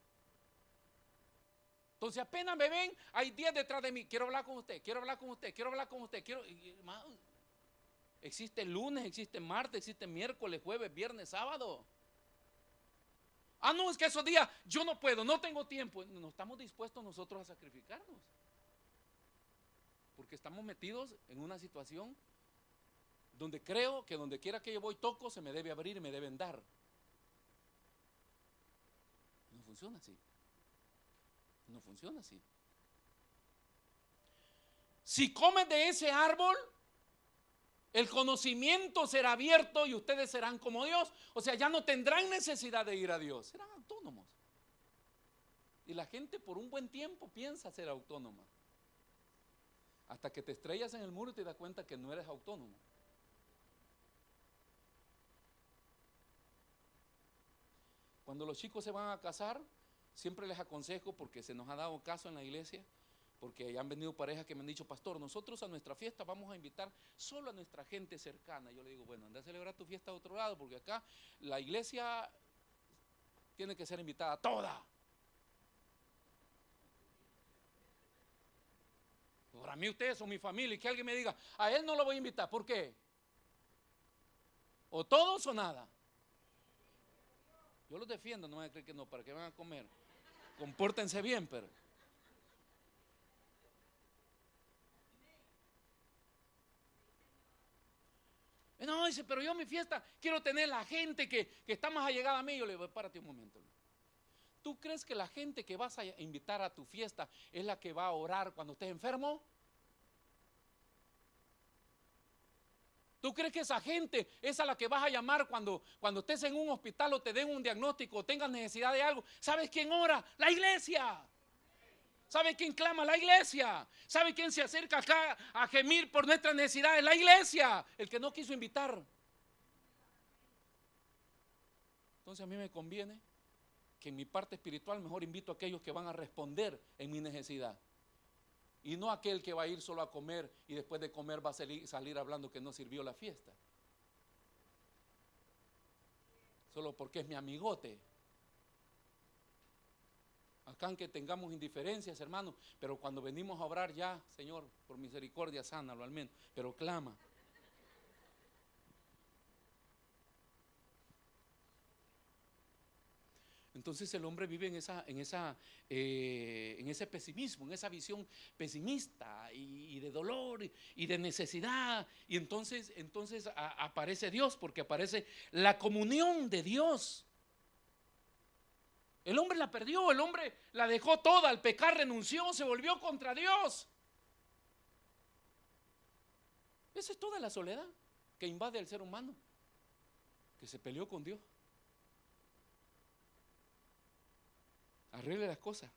Entonces apenas me ven, hay 10 detrás de mí, quiero hablar con usted, quiero hablar con usted, quiero hablar con usted, existe lunes, existe martes, existe miércoles, jueves, viernes, sábado. Ah, no, es que esos días yo no puedo, no tengo tiempo. No estamos dispuestos nosotros a sacrificarnos, porque estamos metidos en una situación donde creo que donde quiera que yo voy toco, se me debe abrir y me deben dar. No funciona así. No funciona así. Si comen de ese árbol, el conocimiento será abierto y ustedes serán como Dios. O sea, ya no tendrán necesidad de ir a Dios. Serán autónomos. Y la gente por un buen tiempo piensa ser autónoma, hasta que te estrellas en el muro y te das cuenta que no eres autónomo. Cuando los chicos se van a casar, siempre les aconsejo, porque se nos ha dado caso en la iglesia, porque han venido parejas que me han dicho, pastor, nosotros a nuestra fiesta vamos a invitar solo a nuestra gente cercana. Yo le digo, bueno, anda a celebrar tu fiesta a otro lado, porque acá la iglesia tiene que ser invitada toda. Para mí ustedes son mi familia, y que alguien me diga, a él no lo voy a invitar, ¿por qué? O todos o nada. Yo los defiendo, no me creen que no, para que van a comer. Compórtense bien, pero. No, dice, pero yo mi fiesta quiero tener la gente que está más allegada a mí. Yo le digo, párate un momento. ¿Tú crees que la gente que vas a invitar a tu fiesta es la que va a orar cuando estés enfermo? ¿Tú crees que esa gente es a la que vas a llamar cuando estés en un hospital o te den un diagnóstico o tengas necesidad de algo? ¿Sabes quién ora? La iglesia. ¿Sabe quién clama? La iglesia. ¿Sabe quién se acerca acá a gemir por nuestras necesidades? La iglesia. El que no quiso invitar. Entonces a mí me conviene que en mi parte espiritual mejor invito a aquellos que van a responder en mi necesidad, y no aquel que va a ir solo a comer y después de comer va a salir hablando que no sirvió la fiesta, solo porque es mi amigote. Acá aunque tengamos indiferencias, hermanos, pero cuando venimos a orar, ya, Señor, por misericordia, sánalo al menos, pero clama. Entonces el hombre vive en ese pesimismo, en esa visión pesimista y de dolor y de necesidad. Y entonces aparece Dios, porque aparece la comunión de Dios. El hombre la perdió, el hombre la dejó toda, al pecar renunció, se volvió contra Dios. Esa es toda la soledad que invade al ser humano, que se peleó con Dios. Arregle las cosas.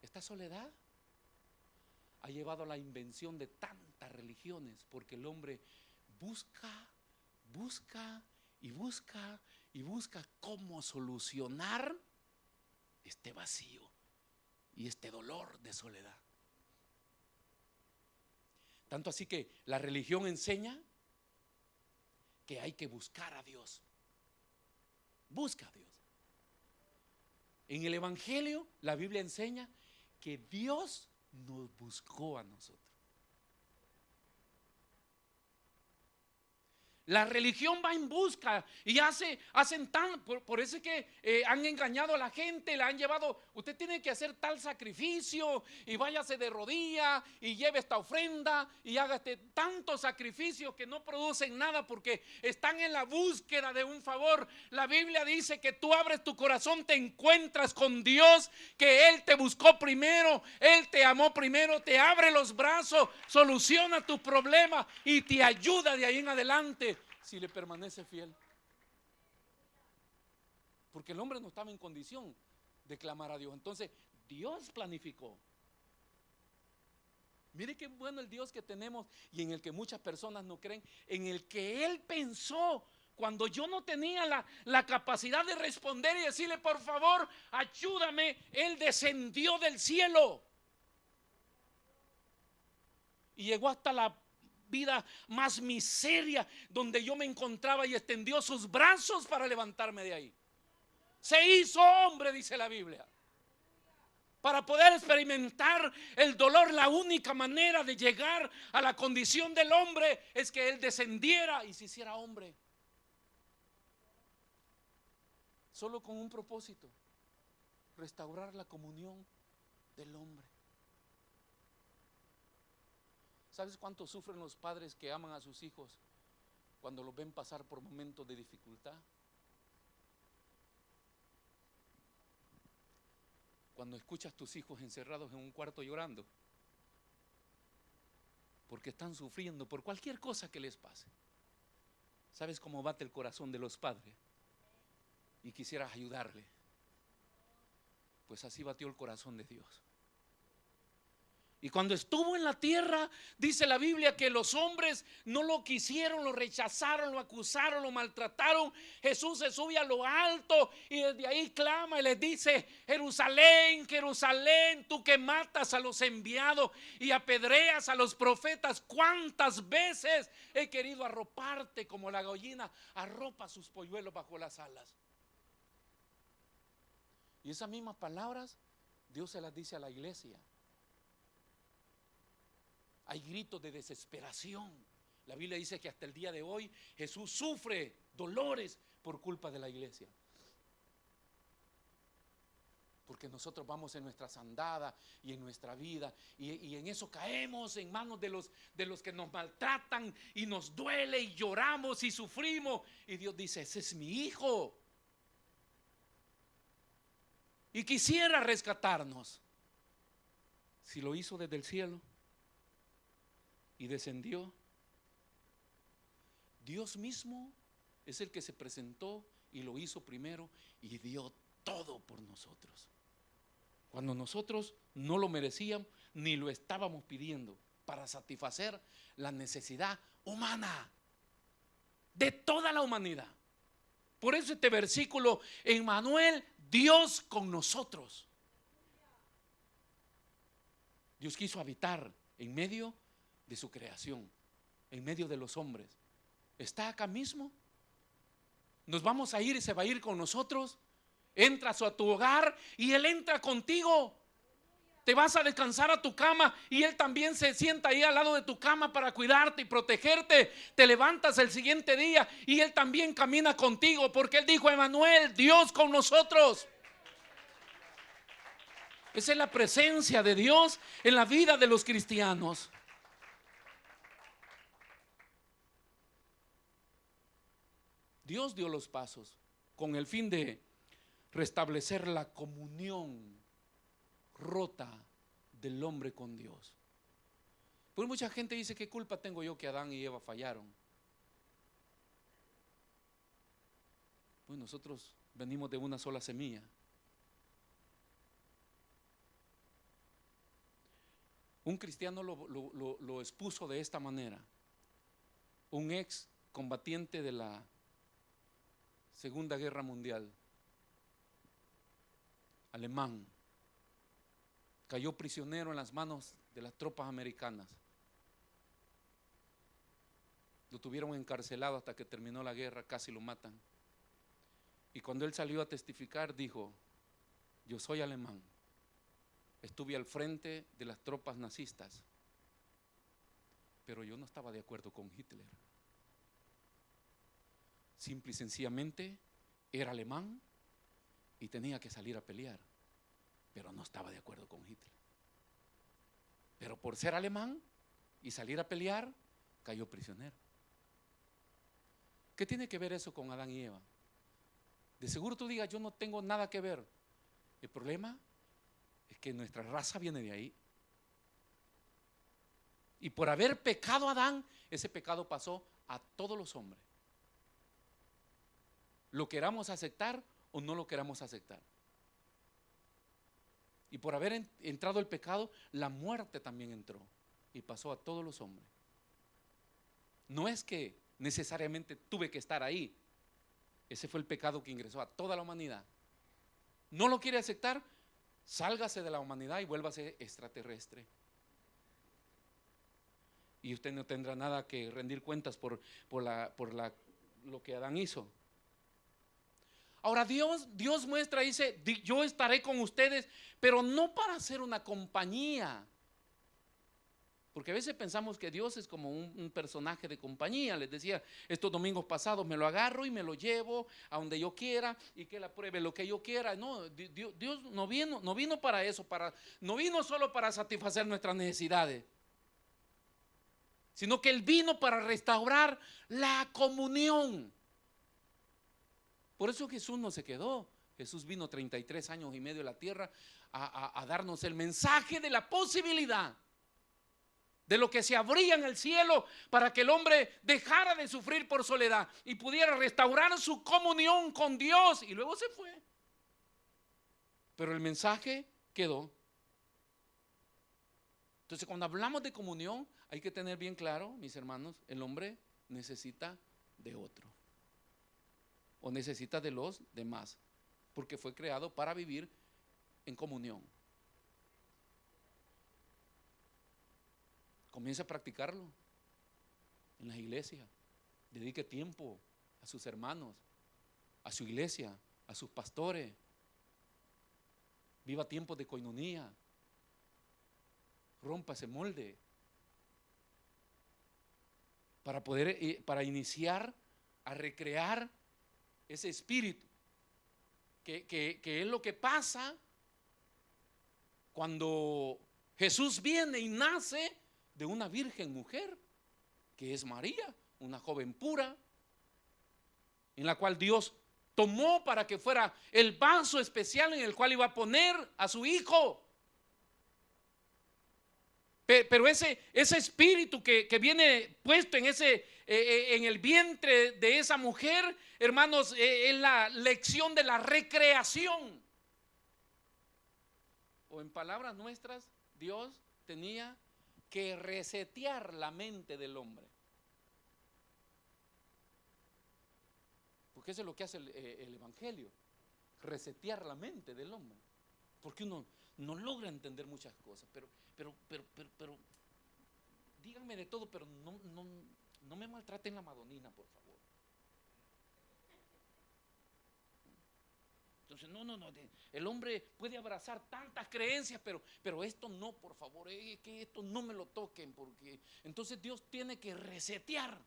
Esta soledad ha llevado a la invención de tantas religiones, porque el hombre busca y busca y busca cómo solucionar este vacío y este dolor de soledad. Tanto así que la religión enseña que hay que buscar a Dios. Busca a Dios. En el Evangelio, la Biblia enseña que Dios nos buscó a nosotros. La religión va en busca y hacen por eso es que han engañado a la gente, la han llevado, usted tiene que hacer tal sacrificio y váyase de rodillas y lleve esta ofrenda y haga tantos sacrificios que no producen nada porque están en la búsqueda de un favor. La Biblia dice que tú abres tu corazón, te encuentras con Dios, que Él te buscó primero, Él te amó primero, te abre los brazos, soluciona tu problema y te ayuda de ahí en adelante. Si le permanece fiel, porque el hombre no estaba en condición de clamar a Dios. Entonces Dios planificó. Mire qué bueno el Dios que tenemos y en el que muchas personas no creen, en el que Él pensó cuando yo no tenía la capacidad de responder y decirle por favor ayúdame. Él descendió del cielo y llegó hasta la vida más miseria donde yo me encontraba y extendió sus brazos para levantarme de ahí. Se hizo hombre, dice la Biblia, para poder experimentar el dolor. La única manera de llegar a la condición del hombre es que Él descendiera y se hiciera hombre, solo con un propósito: restaurar la comunión del hombre. ¿Sabes cuánto sufren los padres que aman a sus hijos cuando los ven pasar por momentos de dificultad? Cuando escuchas a tus hijos encerrados en un cuarto llorando porque están sufriendo por cualquier cosa que les pase. ¿Sabes cómo bate el corazón de los padres? Y quisieras ayudarle. Pues así batió el corazón de Dios. Y cuando estuvo en la tierra, dice la Biblia que los hombres no lo quisieron, lo rechazaron, lo acusaron, lo maltrataron. Jesús se sube a lo alto y desde ahí clama y les dice: Jerusalén, Jerusalén, tú que matas a los enviados y apedreas a los profetas, ¿cuántas veces he querido arroparte como la gallina arropa sus polluelos bajo las alas? Y esas mismas palabras Dios se las dice a la iglesia. Hay gritos de desesperación. La Biblia dice que hasta el día de hoy Jesús sufre dolores por culpa de la iglesia. Porque nosotros vamos en nuestras andadas y en nuestra vida y en eso caemos en manos de los que nos maltratan y nos duele y lloramos y sufrimos. Y Dios dice: ese es mi hijo. Y quisiera rescatarnos. Si lo hizo desde el cielo y descendió, Dios mismo es el que se presentó y lo hizo primero y dio todo por nosotros, cuando nosotros no lo merecíamos ni lo estábamos pidiendo, para satisfacer la necesidad humana de toda la humanidad. Por eso este versículo: Emmanuel, Dios con nosotros. Dios quiso habitar en medio de su creación, en medio de los hombres. Está acá mismo. Nos vamos a ir y se va a ir con nosotros. Entras a tu hogar y Él entra contigo. Te vas a descansar a tu cama y Él también se sienta ahí al lado de tu cama para cuidarte y protegerte. Te levantas el siguiente día y Él también camina contigo, porque Él dijo: Emmanuel, Dios con nosotros. Esa es la presencia de Dios en la vida de los cristianos. Dios dio los pasos con el fin de restablecer la comunión rota del hombre con Dios. Pues mucha gente dice: ¿qué culpa tengo yo que Adán y Eva fallaron? Pues nosotros venimos de una sola semilla. Un cristiano lo expuso de esta manera. Un ex combatiente de la Segunda Guerra Mundial, alemán, cayó prisionero en las manos de las tropas americanas. Lo tuvieron encarcelado hasta que terminó la guerra, casi lo matan. Y cuando él salió a testificar, dijo: yo soy alemán, estuve al frente de las tropas nazistas, pero yo no estaba de acuerdo con Hitler. Simple y sencillamente era alemán y tenía que salir a pelear, pero no estaba de acuerdo con Hitler. Pero por ser alemán y salir a pelear, cayó prisionero. ¿Qué tiene que ver eso con Adán y Eva? De seguro tú digas: yo no tengo nada que ver. El problema es que nuestra raza viene de ahí. Y por haber pecado Adán, ese pecado pasó a todos los hombres. Lo queramos aceptar o no lo queramos aceptar. Y por haber entrado el pecado, la muerte también entró y pasó a todos los hombres. No es que necesariamente tuve que estar ahí. Ese fue el pecado que ingresó a toda la humanidad. ¿No lo quiere aceptar? Sálgase de la humanidad y vuélvase extraterrestre. Y usted no tendrá nada que rendir cuentas por lo que Adán hizo. Ahora Dios muestra, dice: yo estaré con ustedes, pero no para hacer una compañía. Porque a veces pensamos que Dios es como un personaje de compañía. Les decía estos domingos pasados: me lo agarro y me lo llevo a donde yo quiera y que Él apruebe lo que yo quiera. No, Dios no vino para eso, no vino solo para satisfacer nuestras necesidades, sino que Él vino para restaurar la comunión. Por eso Jesús no se quedó. Jesús vino 33 años y medio a la tierra a darnos el mensaje de la posibilidad de lo que se abría en el cielo para que el hombre dejara de sufrir por soledad y pudiera restaurar su comunión con Dios. Y luego se fue. Pero el mensaje quedó. Entonces, cuando hablamos de comunión, hay que tener bien claro, mis hermanos, el hombre necesita de otro, o necesita de los demás, porque fue creado para vivir en comunión. Comience a practicarlo en las iglesias. Dedique tiempo a sus hermanos, a su iglesia, a sus pastores. Viva tiempos de coinonía. Rompa ese molde para iniciar a recrear ese espíritu que es lo que pasa cuando Jesús viene y nace de una virgen mujer, que es María, una joven pura, en la cual Dios tomó para que fuera el vaso especial en el cual iba a poner a su hijo. Pero ese espíritu que viene puesto en el vientre de esa mujer, hermanos, es la lección de la recreación. O en palabras nuestras, Dios tenía que resetear la mente del hombre. Porque eso es lo que hace el Evangelio, resetear la mente del hombre. Porque uno no logra entender muchas cosas, pero díganme de todo, pero no me maltraten la madonina, por favor. Entonces, no, el hombre puede abrazar tantas creencias, pero esto no, por favor, que esto no me lo toquen, porque entonces Dios tiene que resetear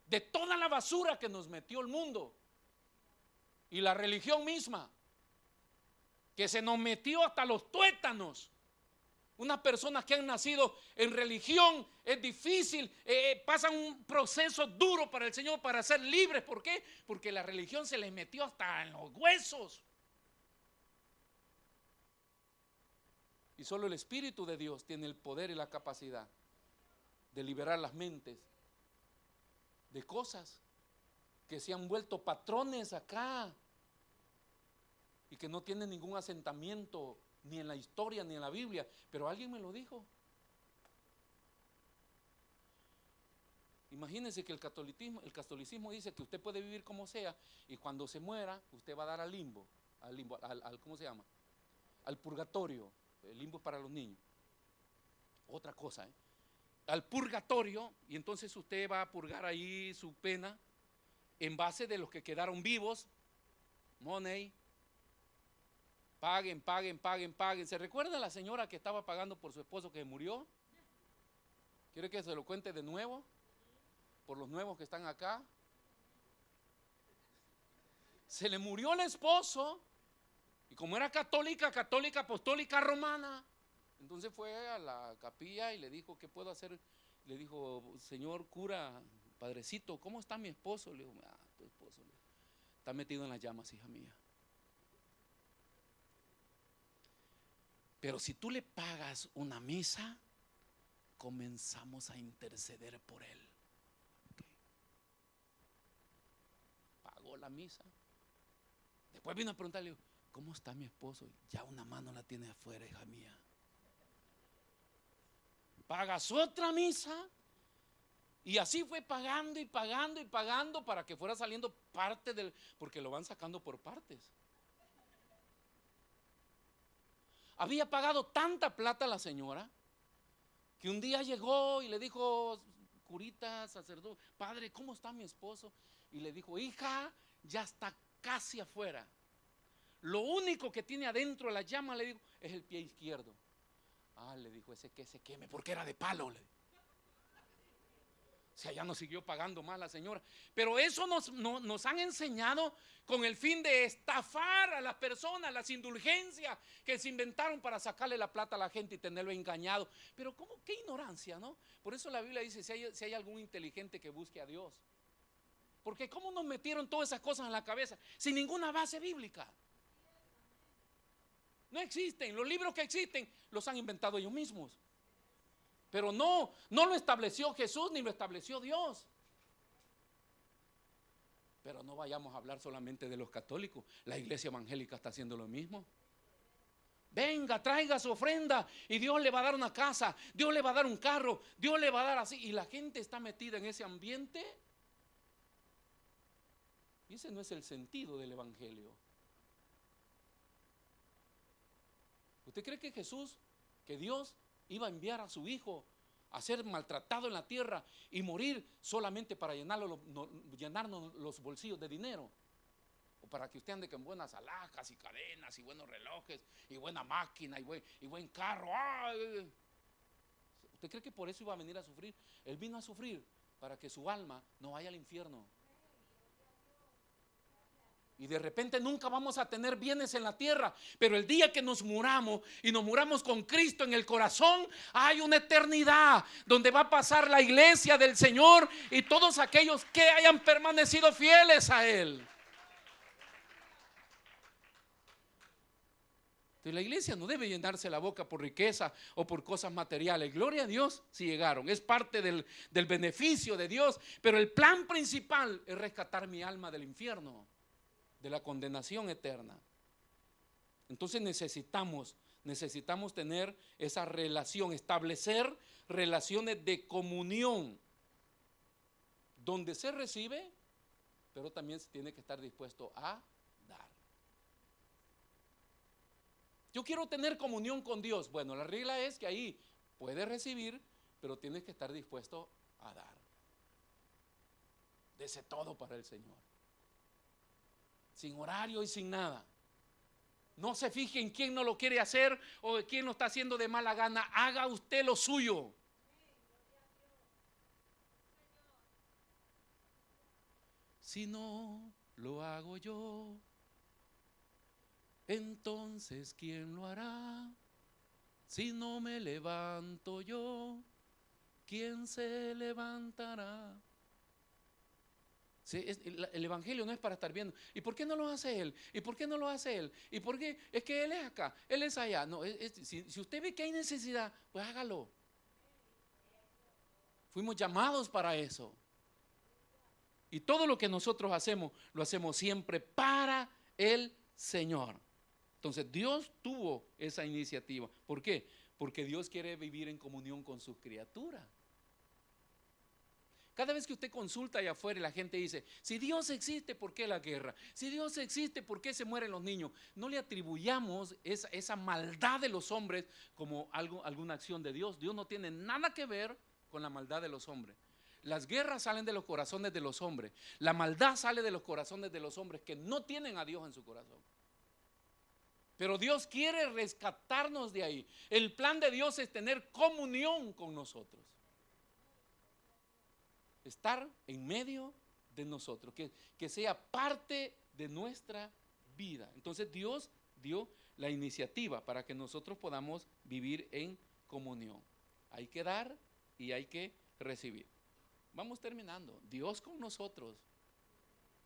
de toda la basura que nos metió el mundo y la religión misma, que se nos metió hasta los tuétanos. Unas personas que han nacido en religión es difícil, pasan un proceso duro para el Señor para ser libres. ¿Por qué? Porque la religión se les metió hasta en los huesos. Y solo el Espíritu de Dios tiene el poder y la capacidad de liberar las mentes de cosas que se han vuelto patrones acá y que no tienen ningún asentamiento ni en la historia ni en la Biblia, pero alguien me lo dijo. Imagínense que el catolicismo dice que usted puede vivir como sea y cuando se muera usted va a dar al limbo, ¿cómo se llama? Al purgatorio. El limbo es para los niños. Otra cosa, al purgatorio, y entonces usted va a purgar ahí su pena en base de los que quedaron vivos. Money. Paguen, paguen, paguen, paguen. ¿Se recuerda la señora que estaba pagando por su esposo que murió? ¿Quiere que se lo cuente de nuevo? Por los nuevos que están acá. Se le murió el esposo y como era católica apostólica romana, entonces fue a la capilla y le dijo: ¿qué puedo hacer? Le dijo: señor cura, padrecito, ¿cómo está mi esposo? Le dijo: tu esposo está metido en las llamas, hija mía. Pero si tú le pagas una misa, comenzamos a interceder por él. Okay. Pagó la misa. Después vino a preguntarle: ¿cómo está mi esposo? Ya una mano la tiene afuera, hija mía. Pagas otra misa. Y así fue pagando y pagando y pagando para que fuera saliendo parte del, porque lo van sacando por partes. Había pagado tanta plata la señora que un día llegó y le dijo: curita, sacerdote, padre, ¿cómo está mi esposo? Y le dijo: hija, ya está casi afuera. Lo único que tiene adentro de la llama, le dijo, es el pie izquierdo. Le dijo: ese que se queme, porque era de palo. O sea, ya no siguió pagando más la señora. Pero eso nos han enseñado con el fin de estafar a las personas, las indulgencias que se inventaron para sacarle la plata a la gente y tenerlo engañado. Pero qué ignorancia, ¿no? Por eso la Biblia dice: si hay algún inteligente que busque a Dios. Porque ¿cómo nos metieron todas esas cosas en la cabeza sin ninguna base bíblica? No existen. Los libros que existen los han inventado ellos mismos. Pero no lo estableció Jesús ni lo estableció Dios. Pero no vayamos a hablar solamente de los católicos. La iglesia evangélica está haciendo lo mismo. Venga, traiga su ofrenda y Dios le va a dar una casa, Dios le va a dar un carro, Dios le va a dar así. Y la gente está metida en ese ambiente. Y ese no es el sentido del evangelio. ¿Usted cree que que Dios iba a enviar a su hijo a ser maltratado en la tierra y morir solamente para llenarnos los bolsillos de dinero? O para que usted ande con buenas alhajas y cadenas y buenos relojes y buena máquina y buen carro. ¿Usted cree que por eso iba a venir a sufrir? Él vino a sufrir para que su alma no vaya al infierno. Y de repente nunca vamos a tener bienes en la tierra, pero el día que nos muramos y nos muramos con Cristo en el corazón, hay una eternidad donde va a pasar la iglesia del Señor y todos aquellos que hayan permanecido fieles a Él. Entonces la iglesia no debe llenarse la boca por riqueza o por cosas materiales. Gloria a Dios si llegaron, es parte del beneficio de Dios, pero el plan principal es rescatar mi alma del infierno, de la condenación eterna. Entonces necesitamos tener esa relación, establecer relaciones de comunión donde se recibe, pero también se tiene que estar dispuesto a dar. Yo quiero tener comunión con Dios. Bueno, la regla es que ahí puedes recibir, pero tienes que estar dispuesto a dar. Dese todo para el Señor, sin horario y sin nada. No se fije en quién no lo quiere hacer o en quién lo está haciendo de mala gana. Haga usted lo suyo. Si no lo hago yo, entonces ¿quién lo hará? Si no me levanto yo, ¿quién se levantará? Sí, el evangelio no es para estar viendo. ¿Y por qué no lo hace él? ¿Y por qué no lo hace él? ¿Y por qué? Es que él es acá, él es allá. No, si usted ve que hay necesidad, pues hágalo. Fuimos llamados para eso. Y todo lo que nosotros hacemos, lo hacemos siempre para el Señor. Entonces Dios tuvo esa iniciativa. ¿Por qué? Porque Dios quiere vivir en comunión con sus criaturas. Cada vez que usted consulta allá afuera y la gente dice, si Dios existe, ¿por qué la guerra? Si Dios existe, ¿por qué se mueren los niños? No le atribuyamos esa maldad de los hombres como alguna acción de Dios. Dios no tiene nada que ver con la maldad de los hombres. Las guerras salen de los corazones de los hombres. La maldad sale de los corazones de los hombres que no tienen a Dios en su corazón. Pero Dios quiere rescatarnos de ahí. El plan de Dios es tener comunión con nosotros. Estar en medio de nosotros, que sea parte de nuestra vida. Entonces Dios dio la iniciativa para que nosotros podamos vivir en comunión. Hay que dar y hay que recibir. Vamos terminando. Dios con nosotros.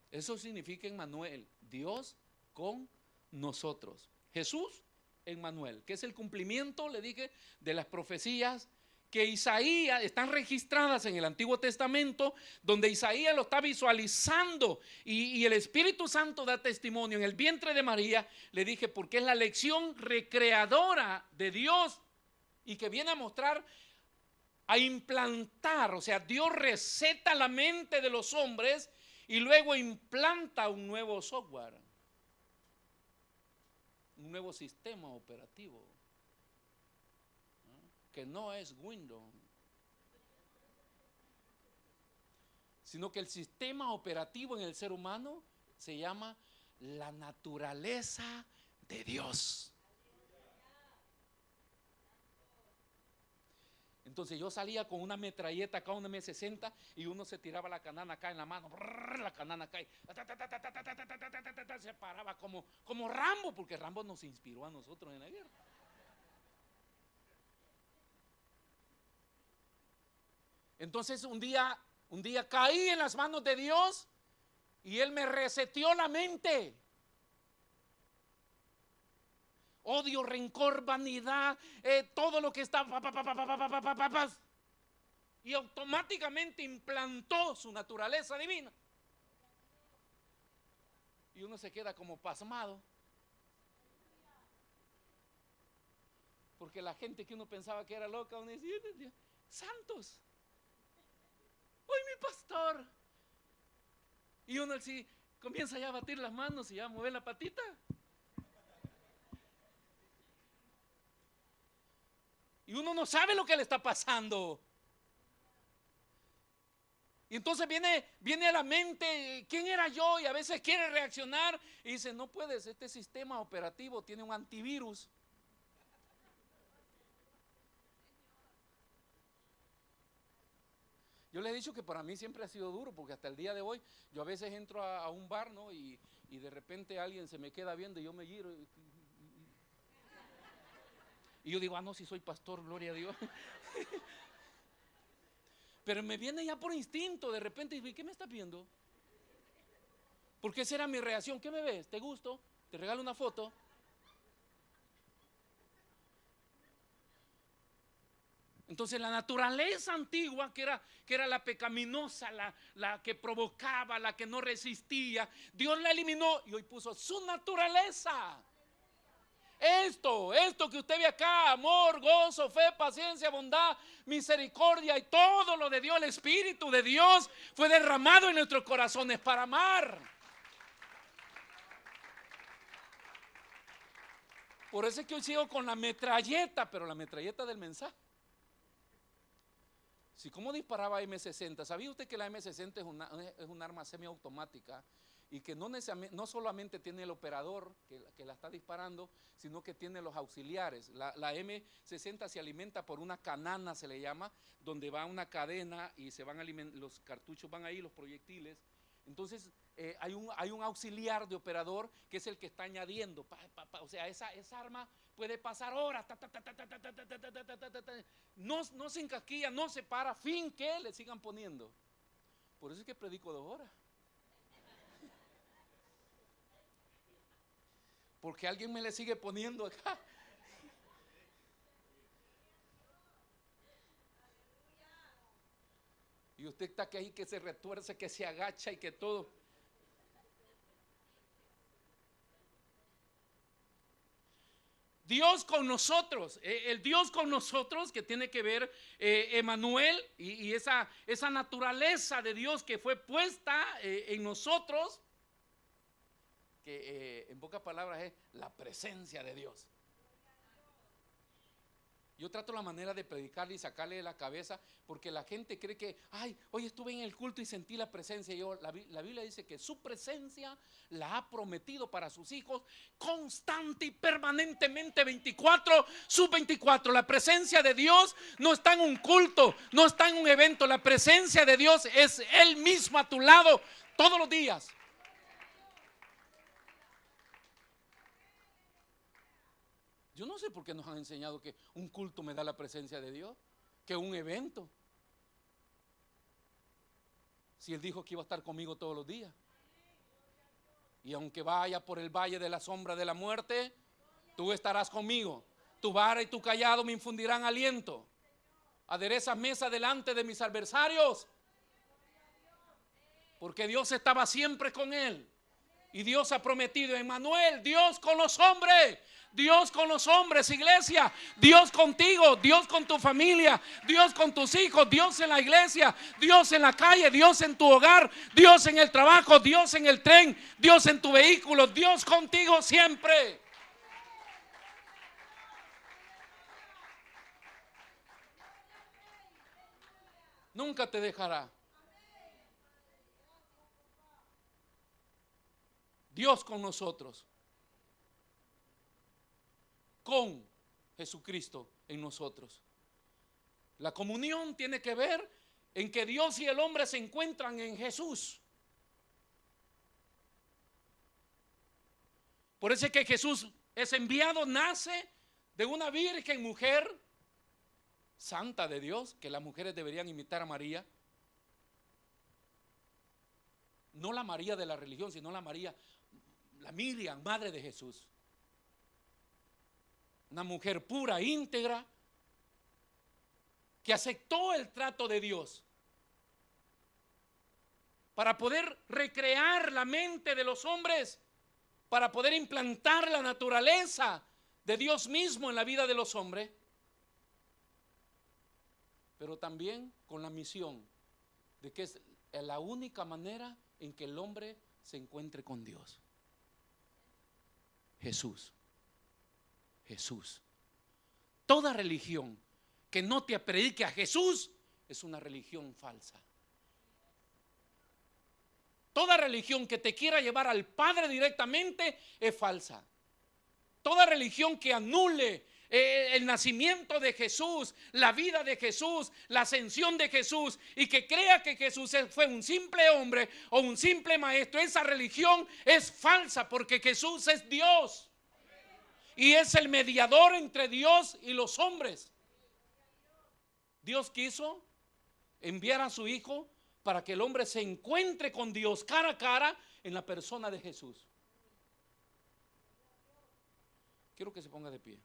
Eso significa Emmanuel, Dios con nosotros. Jesús, Emmanuel, que es el cumplimiento, le dije, de las profecías que Isaías están registradas en el Antiguo Testamento, donde Isaías lo está visualizando y el Espíritu Santo da testimonio en el vientre de María. Le dije porque es la lección recreadora de Dios y que viene a mostrar, a implantar, o sea, Dios receta la mente de los hombres y luego implanta un nuevo software, un nuevo sistema operativo, que no es Windows, sino que el sistema operativo en el ser humano se llama la naturaleza de Dios. Entonces yo salía con una metralleta acá, una M60, y uno se tiraba la canana acá en la mano, la canana acá, y se paraba como Rambo, porque Rambo nos inspiró a nosotros en la guerra. Entonces un día caí en las manos de Dios y Él me reseteó la mente. Odio, rencor, vanidad, todo lo que está, y automáticamente implantó su naturaleza divina. Y uno se queda como pasmado, porque la gente que uno pensaba que era loca, uno decía, santos, hoy mi pastor. Y uno así comienza ya a batir las manos y ya a mover la patita. Y uno no sabe lo que le está pasando. Y entonces viene a la mente, ¿quién era yo? Y a veces quiere reaccionar y dice, no puedes, este sistema operativo tiene un antivirus. Yo le he dicho que para mí siempre ha sido duro, porque hasta el día de hoy, yo a veces entro a un bar, ¿no? Y de repente alguien se me queda viendo y yo me giro. Y yo digo, no, si soy pastor, gloria a Dios. Pero me viene ya por instinto, de repente, y ¿qué me estás viendo? Porque esa era mi reacción. ¿Qué me ves? ¿Te gusto? ¿Te regalo una foto? Entonces la naturaleza antigua, que era la pecaminosa, la que provocaba, la que no resistía, Dios la eliminó y hoy puso su naturaleza. Esto que usted ve acá, amor, gozo, fe, paciencia, bondad, misericordia y todo lo de Dios, el Espíritu de Dios fue derramado en nuestros corazones para amar. Por eso es que hoy sigo con la metralleta, pero la metralleta del mensaje. Si cómo disparaba M60, ¿sabía usted que la M60 es un arma semiautomática? Y que no solamente tiene el operador que la está disparando, sino que tiene los auxiliares. La M60 se alimenta por una canana, se le llama, donde va una cadena y se van los cartuchos van ahí, los proyectiles. Entonces hay un auxiliar de operador que es el que está añadiendo. O sea, esa arma puede pasar horas. No se encasquilla, no se para, fin que le sigan poniendo. Por eso es que predico 2 horas. Porque alguien me le sigue poniendo acá. Y usted está que ahí que se retuerce, que se agacha y que todo. Dios con nosotros, el Dios con nosotros que tiene que ver Emmanuel y esa naturaleza de Dios que fue puesta en nosotros, que en pocas palabras es la presencia de Dios. Yo trato la manera de predicarle y sacarle de la cabeza, porque la gente cree que, ay, hoy estuve en el culto y sentí la presencia. La Biblia dice que su presencia la ha prometido para sus hijos constante y permanentemente, 24/24. La presencia de Dios no está en un culto, no está en un evento. La presencia de Dios es Él mismo a tu lado todos los días. Yo no sé por qué nos han enseñado que un culto me da la presencia de Dios, que un evento. Si Él dijo que iba a estar conmigo todos los días. Y aunque vaya por el valle de la sombra de la muerte, tú estarás conmigo. Tu vara y tu callado me infundirán aliento. Aderezas mesa delante de mis adversarios. Porque Dios estaba siempre con él. Y Dios ha prometido, Emmanuel, Dios con los hombres. Dios con los hombres, iglesia. Dios contigo, Dios con tu familia, Dios con tus hijos, Dios en la iglesia, Dios en la calle, Dios en tu hogar, Dios en el trabajo, Dios en el tren, Dios en tu vehículo, Dios contigo siempre. Nunca te dejará. Dios con nosotros. Con Jesucristo en nosotros. La comunión tiene que ver en que Dios y el hombre se encuentran en Jesús. Por eso es que Jesús es enviado, nace de una virgen mujer santa de Dios, que las mujeres deberían imitar a María. No la María de la religión, sino la María, la Miriam, madre de Jesús. Una mujer pura, íntegra, que aceptó el trato de Dios para poder recrear la mente de los hombres, para poder implantar la naturaleza de Dios mismo en la vida de los hombres, pero también con la misión de que es la única manera en que el hombre se encuentre con Dios. Jesús. Jesús. Toda religión que no te predique a Jesús es una religión falsa. Toda religión que te quiera llevar al Padre directamente es falsa. Toda religión que anule el nacimiento de Jesús, la vida de Jesús, la ascensión de Jesús, y que crea que Jesús fue un simple hombre o un simple maestro, esa religión es falsa, porque Jesús es Dios. Y es el mediador entre Dios y los hombres. Dios quiso enviar a su Hijo para que el hombre se encuentre con Dios cara a cara en la persona de Jesús. Quiero que se ponga de pie.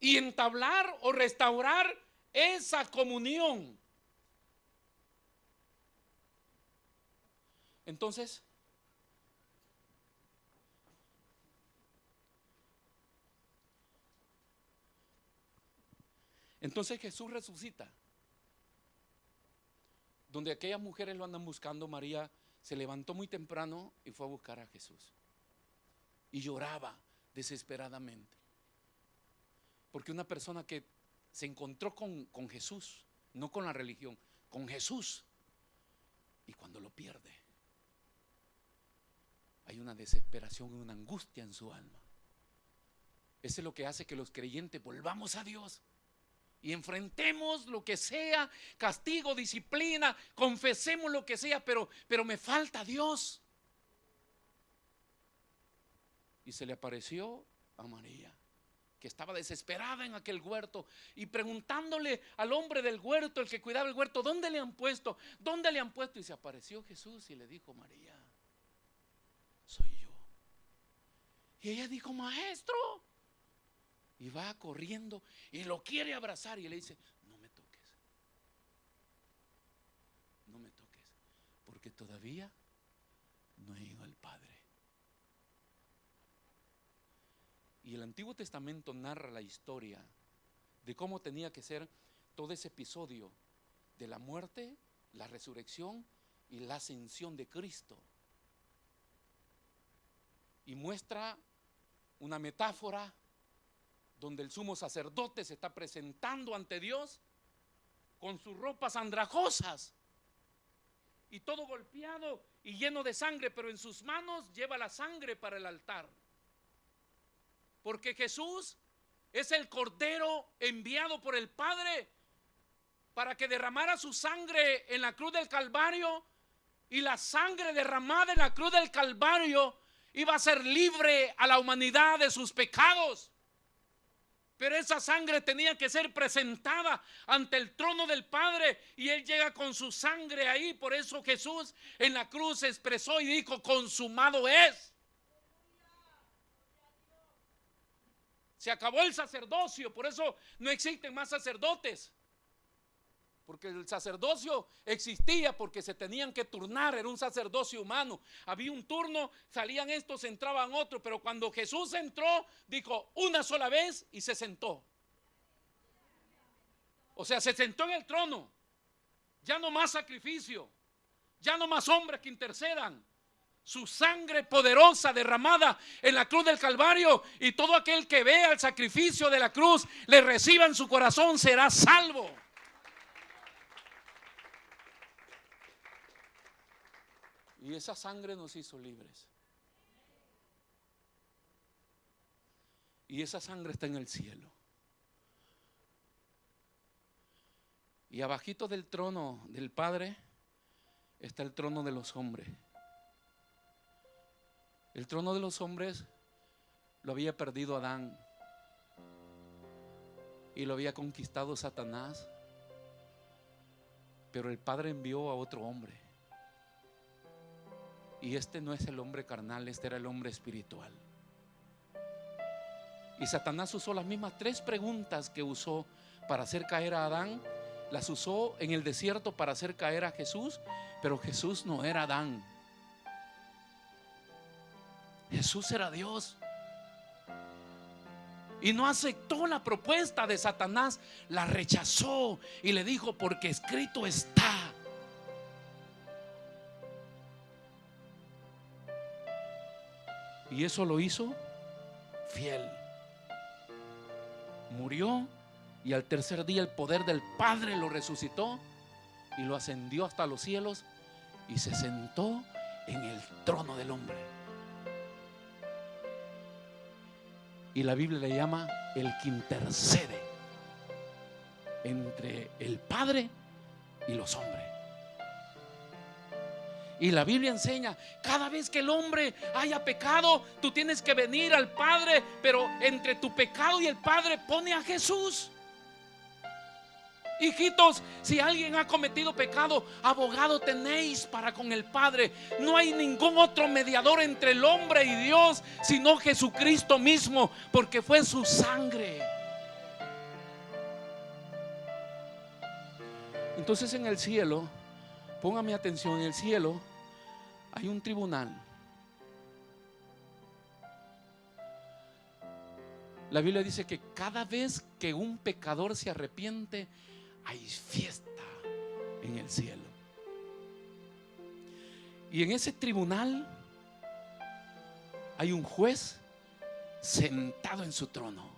Y entablar o restaurar esa comunión. Entonces, Jesús resucita. Donde aquellas mujeres lo andan buscando, María se levantó muy temprano y fue a buscar a Jesús. Y lloraba desesperadamente. Porque una persona que se encontró con Jesús, no con la religión, con Jesús, y cuando lo pierde, hay una desesperación y una angustia en su alma. Eso es lo que hace que los creyentes volvamos a Dios y enfrentemos lo que sea, castigo, disciplina, confesemos lo que sea, pero me falta Dios. Y se le apareció a María, que estaba desesperada en aquel huerto, y preguntándole al hombre del huerto, el que cuidaba el huerto, ¿dónde le han puesto? ¿Dónde le han puesto? Y se apareció Jesús y le dijo: María, soy yo. Y ella dijo: maestro. Y va corriendo y lo quiere abrazar y le dice: no me toques, no me toques, porque todavía no he ido al Padre. Y el Antiguo Testamento narra la historia de cómo tenía que ser todo ese episodio de la muerte, la resurrección y la ascensión de Cristo. Y muestra una metáfora donde el sumo sacerdote se está presentando ante Dios con sus ropas andrajosas y todo golpeado y lleno de sangre, pero en sus manos lleva la sangre para el altar. Porque Jesús es el Cordero enviado por el Padre para que derramara su sangre en la cruz del Calvario, y la sangre derramada en la cruz del Calvario iba a ser libre a la humanidad de sus pecados. Pero esa sangre tenía que ser presentada ante el trono del Padre, y Él llega con su sangre ahí. Por eso Jesús en la cruz se expresó y dijo: consumado es. Se acabó el sacerdocio, por eso no existen más sacerdotes. Porque el sacerdocio existía porque se tenían que turnar, era un sacerdocio humano. Había un turno, salían estos, entraban otros. Pero cuando Jesús entró, dijo una sola vez y se sentó. O sea, se sentó en el trono. Ya no más sacrificio, ya no más hombres que intercedan. Su sangre poderosa derramada en la cruz del Calvario, y todo aquel que vea el sacrificio de la cruz, le reciba en su corazón, será salvo. Y esa sangre nos hizo libres. Y esa sangre está en el cielo. Y abajito del trono del Padre está el trono de los hombres. El trono de los hombres lo había perdido Adán y lo había conquistado Satanás. Pero el Padre envió a otro hombre. Y este no es el hombre carnal, este era el hombre espiritual. Y Satanás usó las mismas 3 preguntas que usó para hacer caer a Adán. Las usó en el desierto para hacer caer a Jesús. Pero Jesús no era Adán. Jesús era Dios. Y no aceptó la propuesta de Satanás, la rechazó y le dijo: porque escrito está. Y eso lo hizo fiel. Murió, y al tercer día el poder del Padre lo resucitó y lo ascendió hasta los cielos, y se sentó en el trono del hombre. Y la Biblia le llama el que intercede entre el Padre y los hombres. Y la Biblia enseña: cada vez que el hombre haya pecado, tú tienes que venir al Padre, pero entre tu pecado y el Padre pone a Jesús. Hijitos, si alguien ha cometido pecado, abogado tenéis para con el Padre. No hay ningún otro mediador entre el hombre y Dios, sino Jesucristo mismo, porque fue su sangre. Entonces en el cielo, póngame atención, en el cielo hay un tribunal. La Biblia dice que cada vez que un pecador se arrepiente, hay fiesta en el cielo. Y en ese tribunal hay un juez sentado en su trono,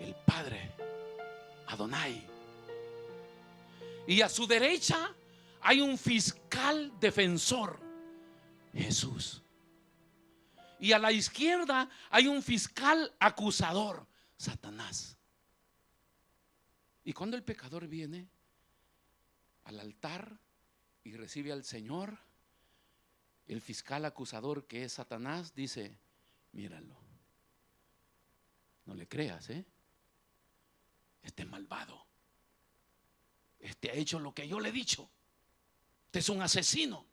el Padre Adonai. Y a su derecha hay un fiscal defensor, Jesús. Y a la izquierda hay un fiscal acusador, Satanás. Y cuando el pecador viene al altar y recibe al Señor, el fiscal acusador, que es Satanás, dice: míralo, no le creas, este es malvado, este ha hecho lo que yo le he dicho, este es un asesino.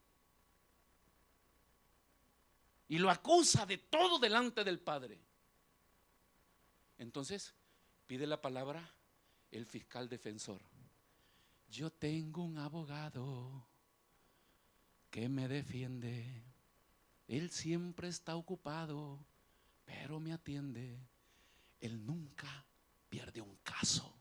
Y lo acusa de todo delante del Padre. Entonces pide la palabra el fiscal defensor: yo tengo un abogado que me defiende. Él siempre está ocupado, pero me atiende. Él nunca pierde un caso.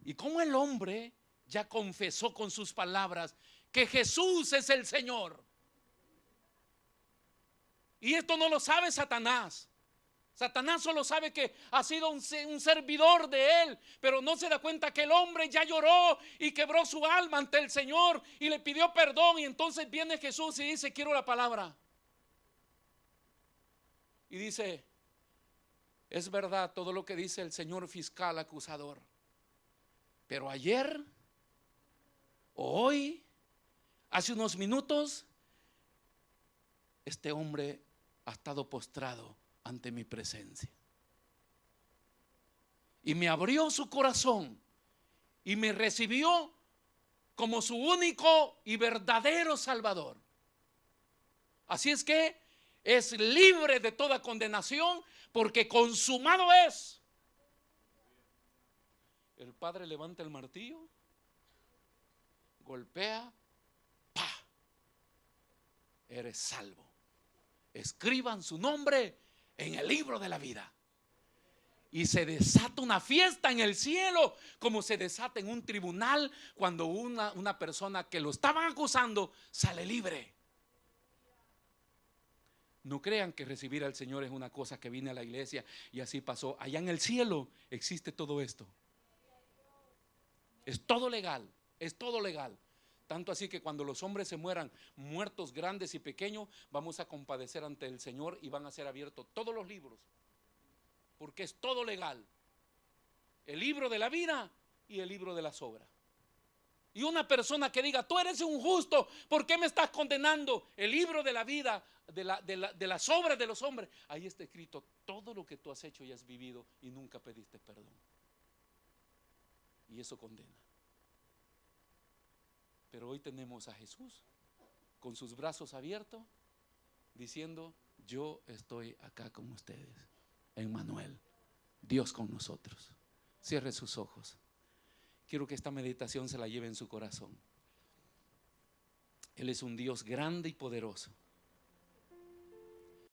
Y como el hombre ya confesó con sus palabras que Jesús es el Señor. Y esto no lo sabe Satanás. Satanás solo sabe que ha sido un servidor de él, pero no se da cuenta que el hombre ya lloró y quebró su alma ante el Señor y le pidió perdón. Y entonces viene Jesús y dice: quiero la palabra. Y dice: es verdad todo lo que dice el señor fiscal acusador, pero ayer, hoy, hace unos minutos, este hombre ha estado postrado ante mi presencia. Y me abrió su corazón y me recibió como su único y verdadero Salvador. Así es que es libre de toda condenación, porque consumado es. El Padre levanta el martillo, golpea, ¡pa! Eres salvo. Escriban su nombre en el libro de la vida. Y se desata una fiesta en el cielo, como se desata en un tribunal cuando una persona que lo estaban acusando sale libre. No crean que recibir al Señor es una cosa que vine a la iglesia y así pasó. Allá en el cielo existe todo esto. Es todo legal, es todo legal. Tanto así que cuando los hombres se mueran, muertos grandes y pequeños, vamos a compadecer ante el Señor y van a ser abiertos todos los libros, porque es todo legal. El libro de la vida y el libro de las obras. Y una persona que diga: tú eres un justo, ¿por qué me estás condenando? El libro de la vida, de las obras de los hombres, ahí está escrito todo lo que tú has hecho y has vivido y nunca pediste perdón. Y eso condena. Pero hoy tenemos a Jesús con sus brazos abiertos diciendo: yo estoy acá con ustedes, Emmanuel, Dios con nosotros. Cierre sus ojos. Quiero que esta meditación se la lleve en su corazón. Él es un Dios grande y poderoso.